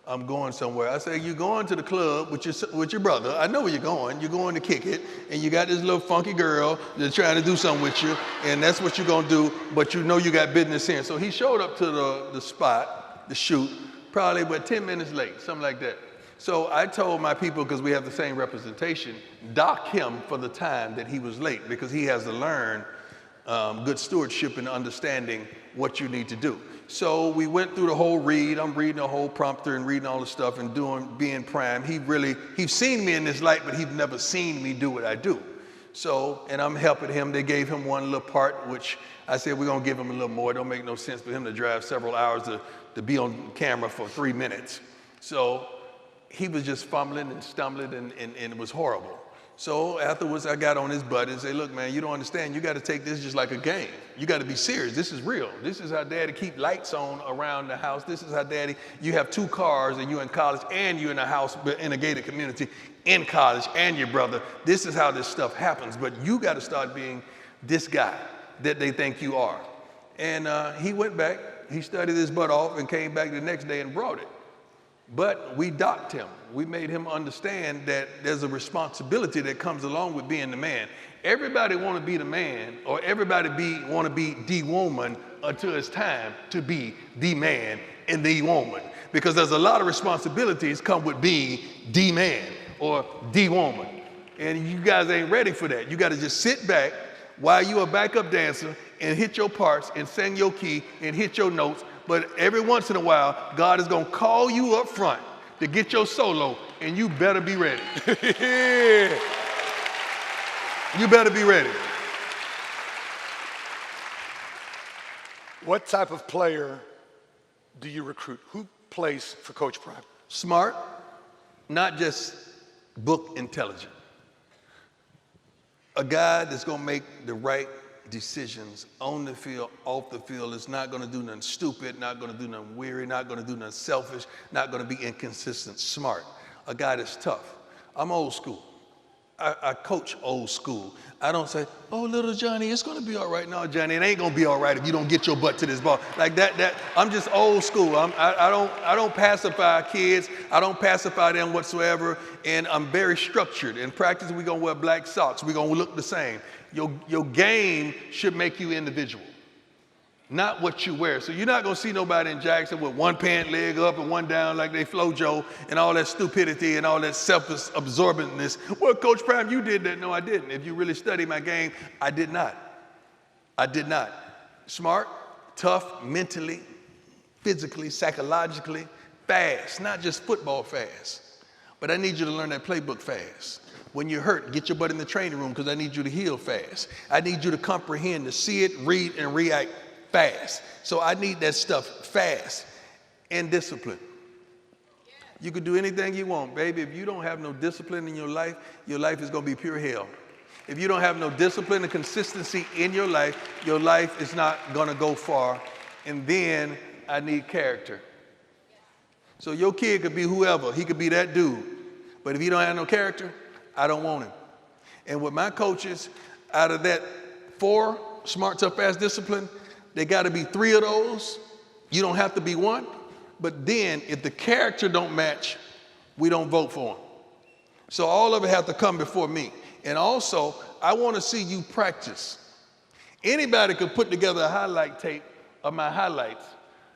S1: I'm going somewhere. I said, you're going to the club with your brother. I know where you're going. You're going to kick it, and you got this little funky girl that's trying to do something with you, and that's what you're going to do, but you know you got business here. So he showed up to the spot, the shoot, probably about 10 minutes late, something like that. So I told my people, because we have the same representation, dock him for the time that he was late, because he has to learn good stewardship and understanding what you need to do. So we went through the whole read. I'm reading the whole prompter and reading all the stuff and being prime. He's seen me in this light, but he's never seen me do what I do. So, and I'm helping him. They gave him one little part, which I said, we're gonna give him a little more. It don't make no sense for him to drive several hours to be on camera for 3 minutes. So he was just fumbling and stumbling and it was horrible. So afterwards, I got on his butt and said, look, man, you don't understand. You got to take this just like a game. You got to be serious. This is real. This is how Daddy keep lights on around the house. This is how Daddy, you have 2 cars and you're in college and you're in a house in a gated community in college and your brother. This is how this stuff happens. But you got to start being this guy that they think you are. And he went back. He studied his butt off and came back the next day and brought it. But we docked him. We made him understand that there's a responsibility that comes along with being the man. Everybody want to be the man, or everybody want to be the woman until it's time to be the man and the woman. Because there's a lot of responsibilities come with being the man or the woman. And you guys ain't ready for that. You got to just sit back while you're a backup dancer and hit your parts and sing your key and hit your notes. But every once in a while, God is going to call you up front to get your solo, and you better be ready. You better be ready.
S2: What type of player do you recruit? Who plays for Coach Prime?
S1: Smart, not just book intelligent. A guy that's going to make the right decisions on the field, off the field, is not going to do nothing stupid, not going to do nothing weary, not going to do nothing selfish, not going to be inconsistent. Smart. A guy that's tough. I'm old school. I coach old school. I don't say, oh, little Johnny, it's going to be all right. No, Johnny, it ain't going to be all right if you don't get your butt to this ball. Like that. I'm just old school. I don't pacify kids. I don't pacify them whatsoever. And I'm very structured. In practice, we're going to wear black socks. We're going to look the same. Your game should make you individual, not what you wear. So you're not going to see nobody in Jackson with one pant leg up and one down like they Flojo and all that stupidity and all that self-absorbentness. Well, Coach Prime, you did that. No, I didn't. If you really study my game, I did not. I did not. Smart, tough, mentally, physically, psychologically, fast, not just football fast. But I need you to learn that playbook fast. When you're hurt, get your butt in the training room because I need you to heal fast. I need you to comprehend, to see it, read, and react fast. So I need that stuff fast and discipline. You can do anything you want, baby. If you don't have no discipline in your life is going to be pure hell. If you don't have no discipline and consistency in your life is not going to go far. And then I need character. So your kid could be whoever. He could be that dude. But if he don't have no character, I don't want him. And with my coaches, out of that 4, smart, tough, fast, discipline, they got to be 3 of those. You don't have to be 1. But then if the character don't match we don't vote for them. So all of it have to come before me. And also, I want to see you practice. Anybody could put together a highlight tape of my highlights.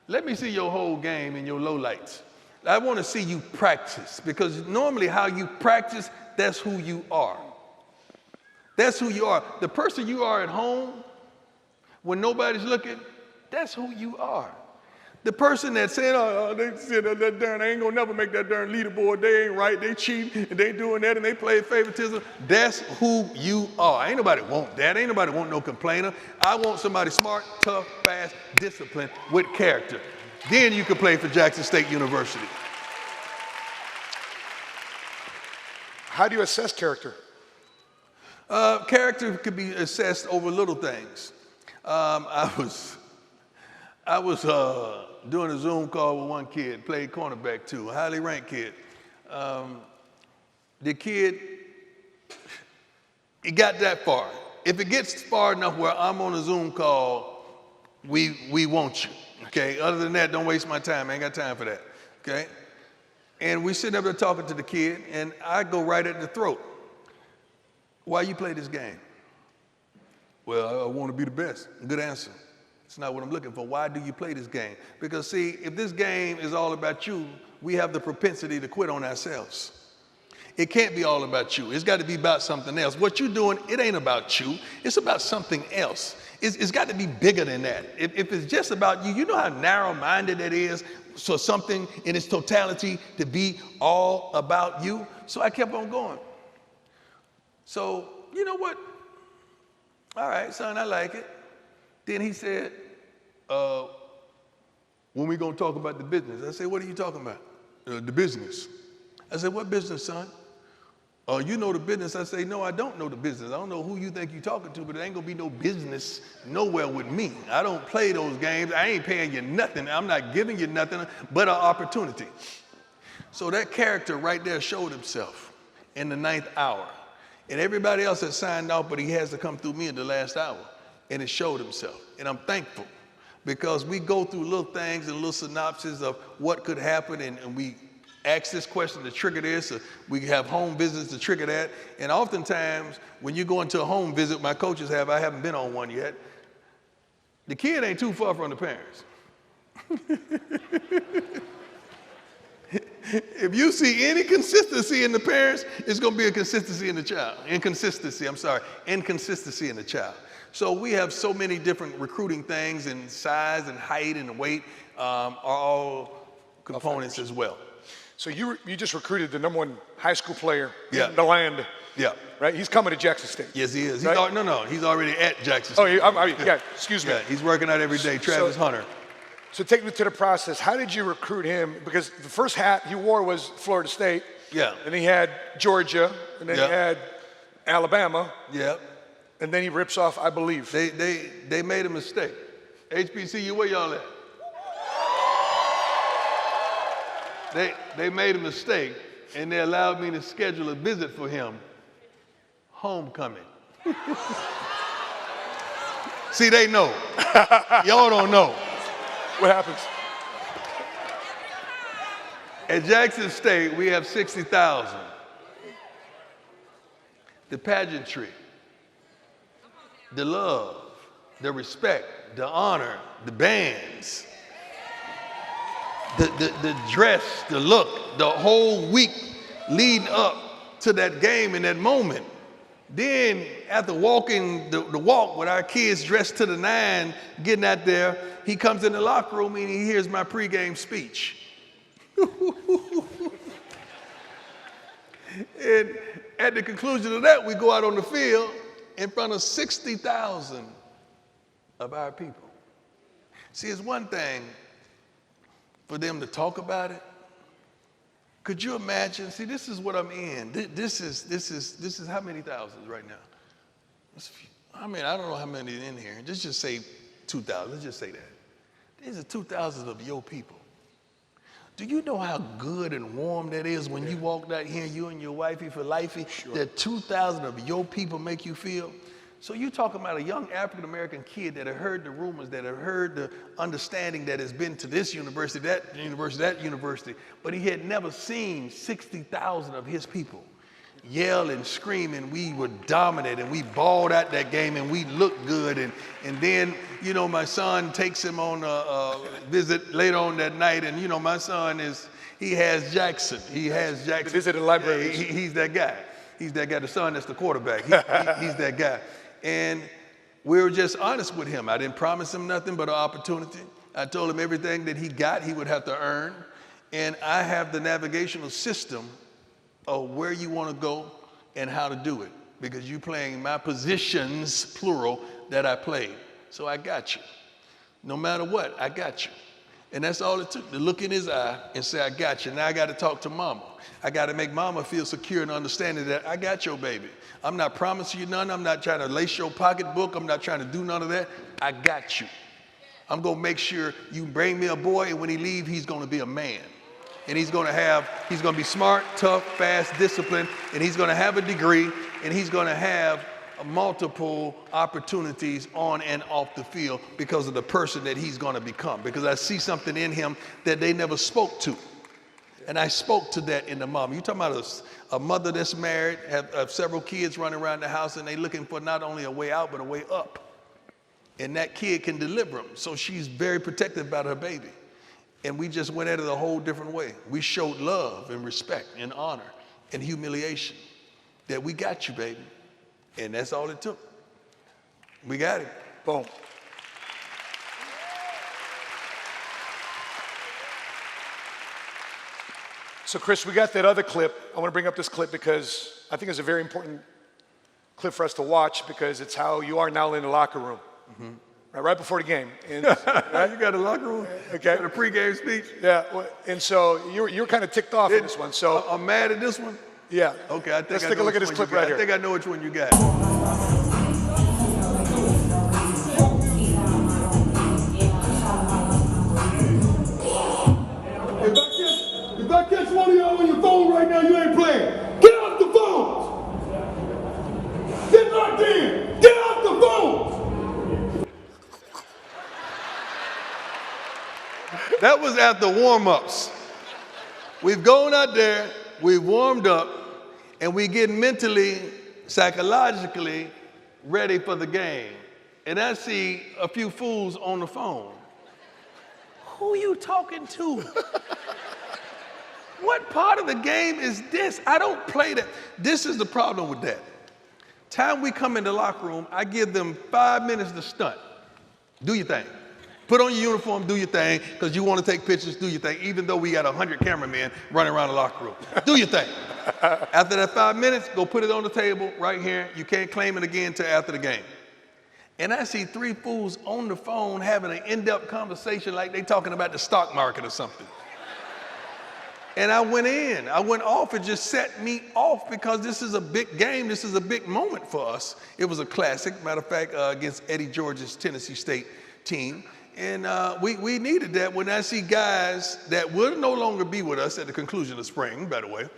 S1: Let me see your whole game and your lowlights. I want to see you practice, because normally how you practice, that's who you are. That's who you are. The person you are at home, when nobody's looking, that's who you are. The person that's saying, they said that darn, I ain't gonna never make that darn leaderboard, they ain't right, they cheat, and they doing that, and they play favoritism, that's who you are. Ain't nobody want that, ain't nobody want no complainer. I want somebody smart, tough, fast, disciplined, with character. Then you can play for Jackson State University.
S2: How do you assess character?
S1: Character could be assessed over little things. I was doing a Zoom call with one kid, played cornerback too, a highly ranked kid. The kid, he got that far. If it gets far enough where I'm on a Zoom call, we want you, okay? Other than that, don't waste my time. I ain't got time for that, okay? And we sitting up there talking to the kid, and I go right at the throat. Why you play this game? Well, I want to be the best. Good answer. It's not what I'm looking for. Why do you play this game? Because see, if this game is all about you, we have the propensity to quit on ourselves. It can't be all about you. It's got to be about something else. What you're doing, it ain't about you. It's about something else. It's got to be bigger than that. If it's just about you, you know how narrow-minded it is for something in its totality to be all about you? So I kept on going. So, you know what? All right, son, I like it. Then he said, when we gonna talk about the business? I said, what are you talking about? The business. I said, what business, son? You know the business. I say, no, I don't know the business. I don't know who you think you're talking to, but there ain't gonna be no business nowhere with me. I don't play those games. I ain't paying you nothing. I'm not giving you nothing but an opportunity. So that character right there showed himself in the 9th hour. And everybody else had signed off, but he has to come through me in the last hour. And it showed himself. And I'm thankful, because we go through little things and little synopses of what could happen, and we ask this question to trigger this, or we have home visits to trigger that. And oftentimes, when you go into a home visit, my coaches have, I haven't been on one yet, the kid ain't too far from the parents. If you see any consistency in the parents, it's going to be a consistency in the child. Inconsistency in the child. So we have so many different recruiting things, and size and height and weight are all components as well.
S2: So you just recruited the #1 high school player
S1: Yeah.
S2: in the land.
S1: Yeah.
S2: Right? He's coming to Jackson State.
S1: Yes, he is.
S2: Right?
S1: He's already at Jackson State.
S2: Yeah, excuse me.
S1: Yeah, he's working out every day, Travis Hunter.
S2: So take me to the process. How did you recruit him? Because the first hat he wore was Florida State.
S1: Yeah.
S2: And he had Georgia, and then he had Alabama.
S1: Yeah.
S2: And then he rips off, I believe.
S1: They made a mistake. HBCU, where y'all at? They made a mistake, and they allowed me to schedule a visit for him. Homecoming. See, they know. Y'all don't know.
S2: What happens?
S1: At Jackson State, we have 60,000. The pageantry, the love, the respect, the honor, the bands, the dress, the look, the whole week leading up to that game and that moment. Then after walking the walk with our kids dressed to the nine, getting out there, he comes in the locker room and he hears my pregame speech. And at the conclusion of that, we go out on the field in front of 60,000 of our people. See, it's one thing for them to talk about it. Could you imagine? See, this is what I'm in. This is how many thousands right now? I mean, I don't know how many in here. Just say 2,000. Let's just say that. These are 2,000 of your people. Do you know how good and warm that is when you walk out here, you and your wifey for lifey, that 2,000 of your people make you feel? So you talking about a young African-American kid that had heard the rumors, that had heard the understanding that has been to this university, that university, but he had never seen 60,000 of his people yell and scream, and we were dominant, and we balled out that game, and we looked good. And then, you know, my son takes him on a visit later on that night, and, you know, my son he has Jackson. He has Jackson.
S2: Visit the library.
S1: He's that guy. He's that guy, the son that's the quarterback. He's that guy. And we were just honest with him. I didn't promise him nothing but an opportunity. I told him everything that he got, he would have to earn. And I have the navigational system of where you want to go and how to do it, because you're playing my positions, plural, that I played. So I got you. No matter what, I got you. And that's all it took, to look in his eye and say, I got you. Now I got to talk to mama. I got to make mama feel secure and understanding that I got your baby. I'm not promising you none. I'm not trying to lace your pocketbook. I'm not trying to do none of that. I got you. I'm going to make sure you bring me a boy, and when he leaves, he's going to be a man. And he's going to be smart, tough, fast, disciplined, and he's going to have a degree, and he's going to have multiple opportunities on and off the field because of the person that he's going to become. Because I see something in him that they never spoke to. And I spoke to that in the mom. You're talking about a mother that's married, have several kids running around the house, and they looking for not only a way out, but a way up. And that kid can deliver them. So she's very protective about her baby. And we just went at it a whole different way. We showed love and respect and honor and humiliation. That we got you, baby. And that's all it took. We got it.
S2: Boom. So, Chris, we got that other clip. I want to bring up this clip because I think it's a very important clip for us to watch, because it's how you are now in the locker room. Mm-hmm. Right before the game. And, right?
S1: You got a locker room?
S2: Okay.
S1: Got a pregame speech?
S2: Yeah. And so you were kind of ticked off in this one. So
S1: I'm mad at this one?
S2: Yeah.
S1: Okay, I think
S2: let's take a look at this clip right here.
S1: I think I know which one you got.
S7: If I catch one of y'all on your phone right now, you ain't playing. Get off the phone! Get locked in! Get off the phone!
S1: That was after warm-ups. We've gone out there, we've warmed up, and we get mentally, psychologically ready for the game. And I see a few fools on the phone. Who you talking to? What part of the game is this? I don't play that. This is the problem with that. Time we come in the locker room, I give them 5 minutes to stunt. Do your thing. Put on your uniform, do your thing, because you want to take pictures, do your thing, even though we got 100 cameramen running around the locker room. Do your thing. After that 5 minutes, go put it on the table right here. You can't claim it again until after the game. And I see 3 fools on the phone having an in-depth conversation like they talking about the stock market or something. And I went off. It just set me off, because this is a big game. This is a big moment for us. It was a classic, matter of fact, against Eddie George's Tennessee State team. And we needed that when I see guys that will no longer be with us at the conclusion of spring, by the way,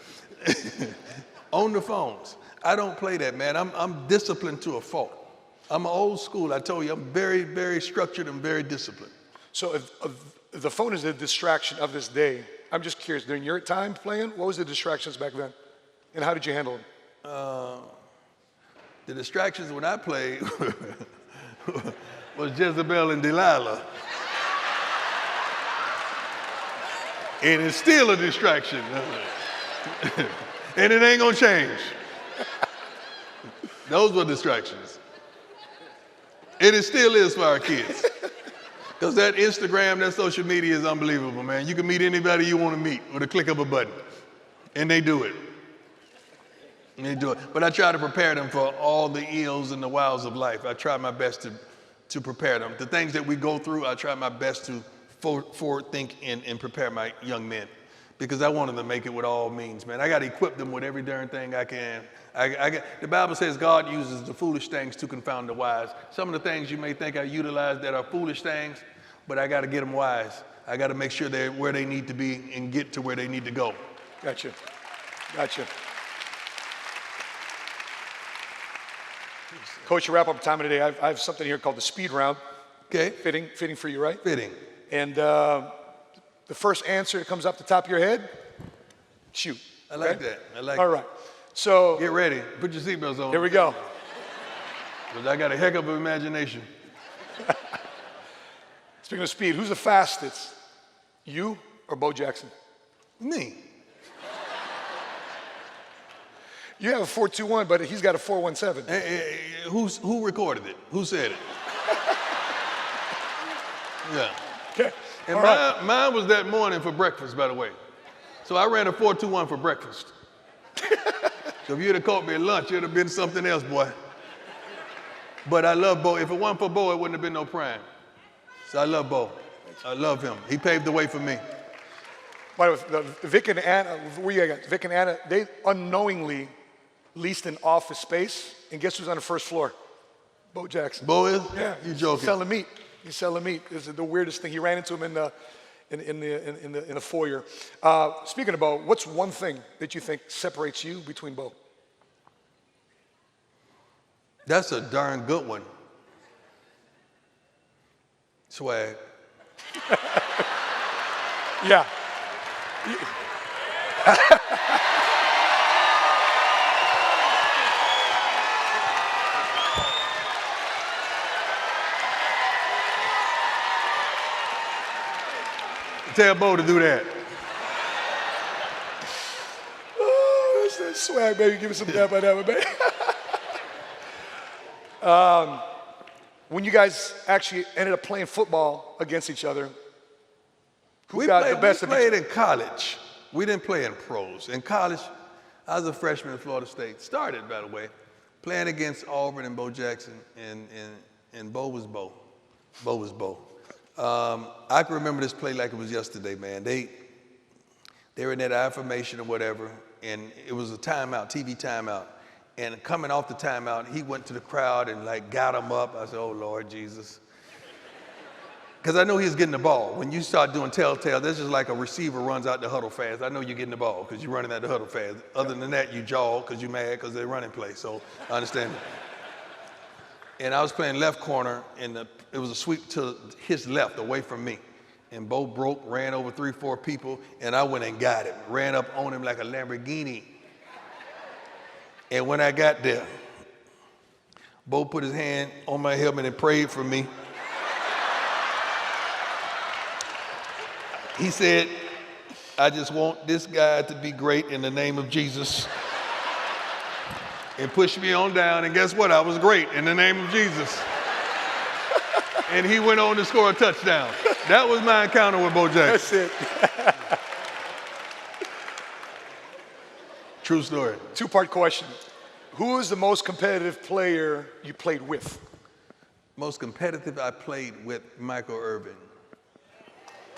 S1: on the phones. I don't play that, man. I'm disciplined to a fault. I'm old school. I told you, I'm very, very structured and very disciplined.
S2: So if the phone is a distraction of this day, I'm just curious, during your time playing, what was the distractions back then? And how did you handle them?
S1: The distractions when I played was Jezebel and Delilah. And it's still a distraction. And it ain't gonna change. Those were distractions. And it still is for our kids. Because that Instagram, that social media is unbelievable, man. You can meet anybody you want to meet with a click of a button. And they do it. And they do it. But I try to prepare them for all the ills and the wows of life. I try my best to prepare them. The things that we go through, I try my best to forward think and prepare my young men. Because I want them to make it with all means, man. I got to equip them with every darn thing I can. The Bible says God uses the foolish things to confound the wise. Some of the things you may think I utilize that are foolish things, but I got to get them wise. I got to make sure they're where they need to be and get to where they need to go.
S2: Gotcha. Coach, to wrap up time of the day, I have something here called the speed round.
S1: Okay.
S2: Fitting for you, right?
S1: Fitting.
S2: And the first answer that comes off the top of your head, shoot.
S1: I like that. I like
S2: All
S1: that.
S2: right. So
S1: Get ready. Put your seatbelts on.
S2: here we go.
S1: Because I got a heck of an imagination.
S2: Speaking of speed, who's the fastest? You or Bo Jackson?
S1: Me.
S2: You have a 4.21, but he's got a 4.17.
S1: Hey, who recorded it? Who said it? Yeah.
S2: Okay.
S1: And
S2: All right.
S1: mine was that morning for breakfast, by the way. So I ran a 4.21 for breakfast. So if you'd have caught me at lunch, it'd have been something else, boy. But I love Bo. If it wasn't for Bo, it wouldn't have been no prime. So I love Bo. I love him. He paved the way for me.
S2: By the way, Vic and Anna, Vic and Anna, they unknowingly leased an office space, and guess who's on the first floor? Bo Jackson.
S1: Bo is?
S2: Yeah.
S1: You joking?
S2: Selling meat. He's selling meat. This is the weirdest thing. He ran into him in the foyer. Speaking of Bo, what's one thing that you think separates you between Bo?
S1: That's a darn good one. Swag.
S2: Yeah.
S1: Tell Bo to do that.
S2: Oh, that's that swag, baby. Give me some dab on that one, baby. When you guys actually ended up playing football against each other, who got the best of each
S1: We played
S2: other?
S1: in college. We didn't play in pros. In college, I was a freshman at Florida State. Started, by the way, playing against Auburn and Bo Jackson, and Bo was Bo. Bo was Bo. I can remember this play like it was yesterday, man. They were in that affirmation or whatever, and it was a timeout, TV timeout. And coming off the timeout, he went to the crowd and like got him up. I said, oh, Lord Jesus. Because I know he was getting the ball. When you start doing telltale, that's just like a receiver runs out the huddle fast. I know you're getting the ball because you're running out the huddle fast. Other than that, you jog because you're mad because they're running play. So I understand it. And I was playing left corner, and it was a sweep to his left, away from me. And Bo broke, ran over 3-4 people, and I went and got him. Ran up on him like a Lamborghini. And when I got there, Bo put his hand on my helmet and prayed for me. He said, I just want this guy to be great in the name of Jesus. And pushed me on down, and guess what? I was great in the name of Jesus. And he went on to score a touchdown. That was my encounter with Bo Jackson.
S2: That's it.
S1: True story.
S2: Two-part question. Who is the most competitive player you played with?
S1: Most competitive I played with, Michael Irvin.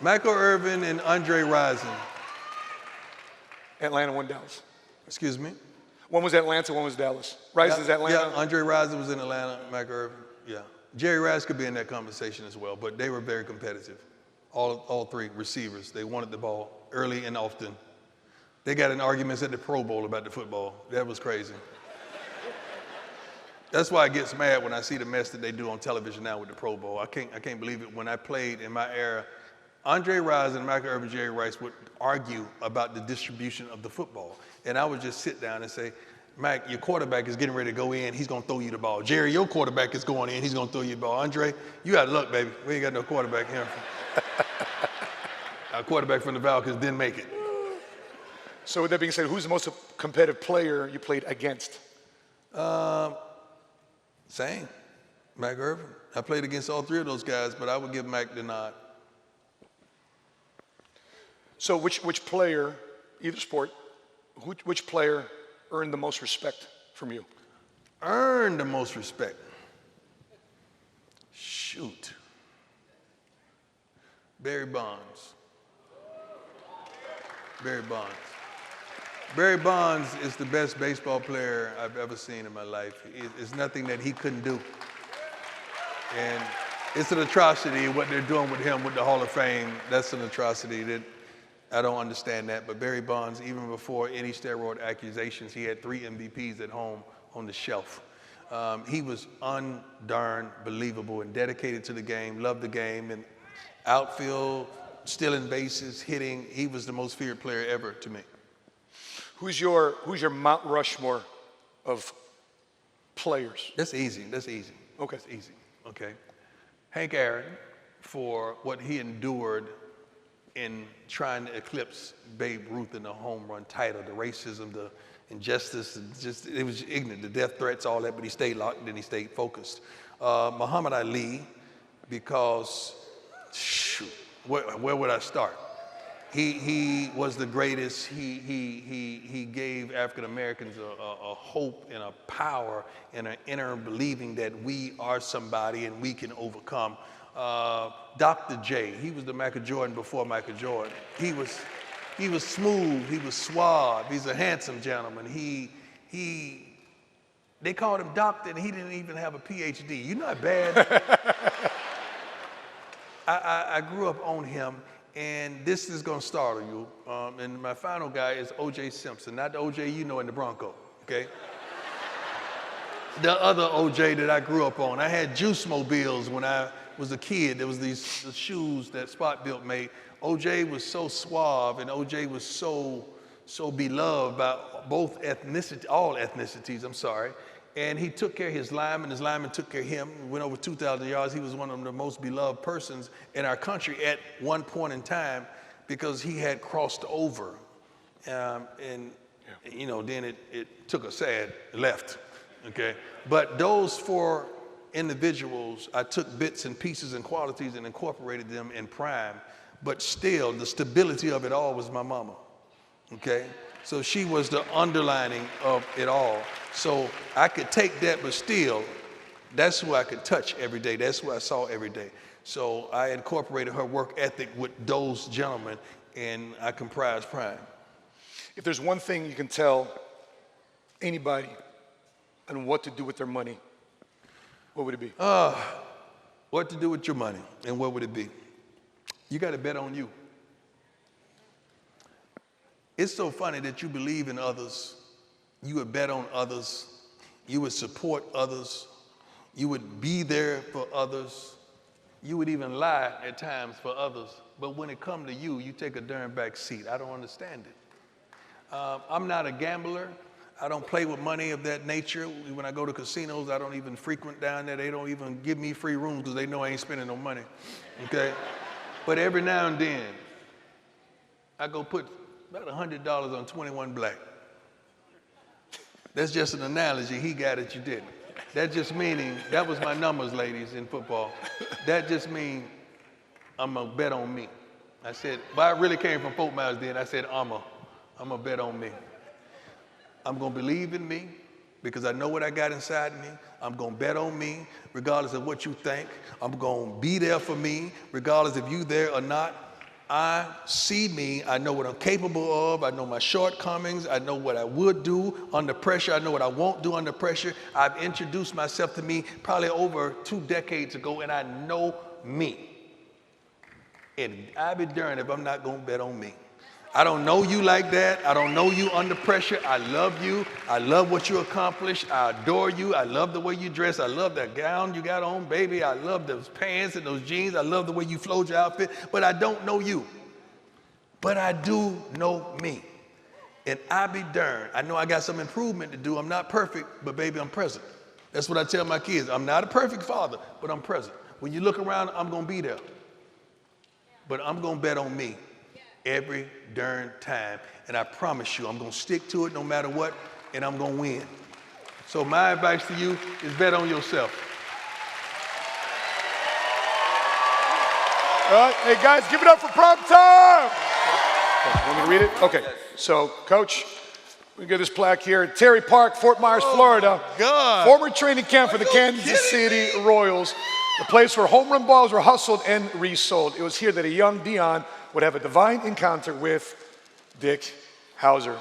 S1: Michael Irvin and Andre Rison.
S2: Atlanta, one Dallas.
S1: Excuse me?
S2: One was Atlanta, one was Dallas. Rison's Atlanta?
S1: Yeah, Andre Rison was in Atlanta, Michael Irvin, yeah. Jerry Rice could be in that conversation as well, but they were very competitive. All three receivers, they wanted the ball early and often. They got in arguments at the Pro Bowl about the football. That was crazy. That's why I get mad when I see the mess that they do on television now with the Pro Bowl. I can't believe it. When I played in my era, Andre Rison, Michael Irvin, Jerry Rice would argue about the distribution of the football. And I would just sit down and say, Mike, your quarterback is getting ready to go in. He's going to throw you the ball. Jerry, your quarterback is going in. He's going to throw you the ball. Andre, you got luck, baby. We ain't got no quarterback here. Our quarterback from the Falcons didn't make it.
S2: So with that being said, who's the most competitive player you played against?
S1: Same. Mike Irvin. I played against all three of those guys, but I would give Mike the nod.
S2: So which player, either sport, which player earned the most respect from you?
S1: Earned the most respect. Shoot. Barry Bonds. Barry Bonds. Barry Bonds is the best baseball player I've ever seen in my life. It's nothing that he couldn't do. And it's an atrocity what they're doing with him with the Hall of Fame. That's an atrocity that I don't understand that. But Barry Bonds, even before any steroid accusations, he had 3 MVPs at home on the shelf. He was darn believable and dedicated to the game, loved the game, and outfield, stealing bases, hitting. He was the most feared player ever to me.
S2: Who's your Mount Rushmore of players?
S1: That's easy.
S2: Okay.
S1: That's easy. Okay. Hank Aaron, for what he endured in trying to eclipse Babe Ruth in the home run title, the racism, the injustice, it was ignorant, the death threats, all that, but he stayed locked and he stayed focused. Muhammad Ali, because, shoot, where would I start? He was the greatest. He gave African Americans a hope and a power and an inner believing that we are somebody and we can overcome. Dr. J, he was the Michael Jordan before Michael Jordan. He was smooth, he was suave, he's a handsome gentleman. They called him doctor and he didn't even have a PhD. You know how bad? I grew up on him, and this is gonna startle you. And my final guy is O.J. Simpson, not the O.J. you know in the Bronco, okay? The other O.J. that I grew up on. I had juice mobiles when I was a kid. There was the shoes that Spot Built made. O.J. was so suave, and O.J. was so beloved by all ethnicities, I'm sorry. And he took care of his linemen, his linemen took care of him. We went over 2,000 yards. He was one of the most beloved persons in our country at one point in time because he had crossed over. Then it took a sad left, okay? But those four individuals, I took bits and pieces and qualities and incorporated them in prime, but still the stability of it all was my mama, okay? So she was the underlining of it all. So I could take that, but still, that's who I could touch every day. That's who I saw every day. So I incorporated her work ethic with those gentlemen, and I comprised Prime.
S2: If there's one thing you can tell anybody on what to do with their money, what would it be?
S1: What to do with your money, and what would it be? You got to bet on you. It's so funny that you believe in others, you would bet on others, you would support others, you would be there for others, you would even lie at times for others, but when it comes to you, you take a darn back seat. I don't understand it. I'm not a gambler. I don't play with money of that nature. When I go to casinos, I don't even frequent down there. They don't even give me free rooms because they know I ain't spending no money, okay? But every now and then, I go put about $100 on 21 black. That's just an analogy. He got it, you didn't. That just meaning, that was my numbers, ladies, in football. That just means I'm gonna bet on me. I said, but I really came from Fort Myers then. I said, I'm gonna bet on me. I'm gonna believe in me because I know what I got inside me. I'm gonna bet on me regardless of what you think. I'm gonna be there for me regardless if you there or not. I see me, I know what I'm capable of, I know my shortcomings, I know what I would do under pressure, I know what I won't do under pressure. I've introduced myself to me probably over 2 decades ago, and I know me. And I'd be darned if I'm not gonna bet on me. I don't know you like that. I don't know you under pressure. I love you. I love what you accomplished. I adore you. I love the way you dress. I love that gown you got on, baby. I love those pants and those jeans. I love the way you flowed your outfit. But I don't know you. But I do know me. And I be darned. I know I got some improvement to do. I'm not perfect, but baby, I'm present. That's what I tell my kids. I'm not a perfect father, but I'm present. When you look around, I'm going to be there. But I'm going to bet on me. Every darn time. And I promise you, I'm going to stick to it no matter what, and I'm going to win. So my advice to you is bet on yourself.
S2: All right, hey guys, give it up for Prime Time. Okay, want me to read it? Okay, so Coach, we get this plaque here. Terry Park, Fort Myers, Florida.
S1: God.
S2: Former training camp for the Kansas City Royals. The place where home run balls were hustled and resold. It was here that a young Deion would have a divine encounter with Dick Hauser.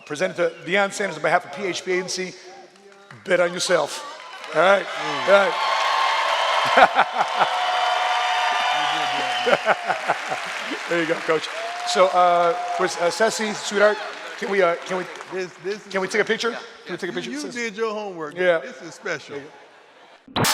S2: Presented to Deion Sanders on behalf of PHP Agency. Bet on yourself. All right. All right. There you go, Coach. So, Ceci, sweetheart, can we take a picture? Can we take a picture?
S1: You did your homework.
S2: Yeah.
S1: This is special.
S2: Yeah.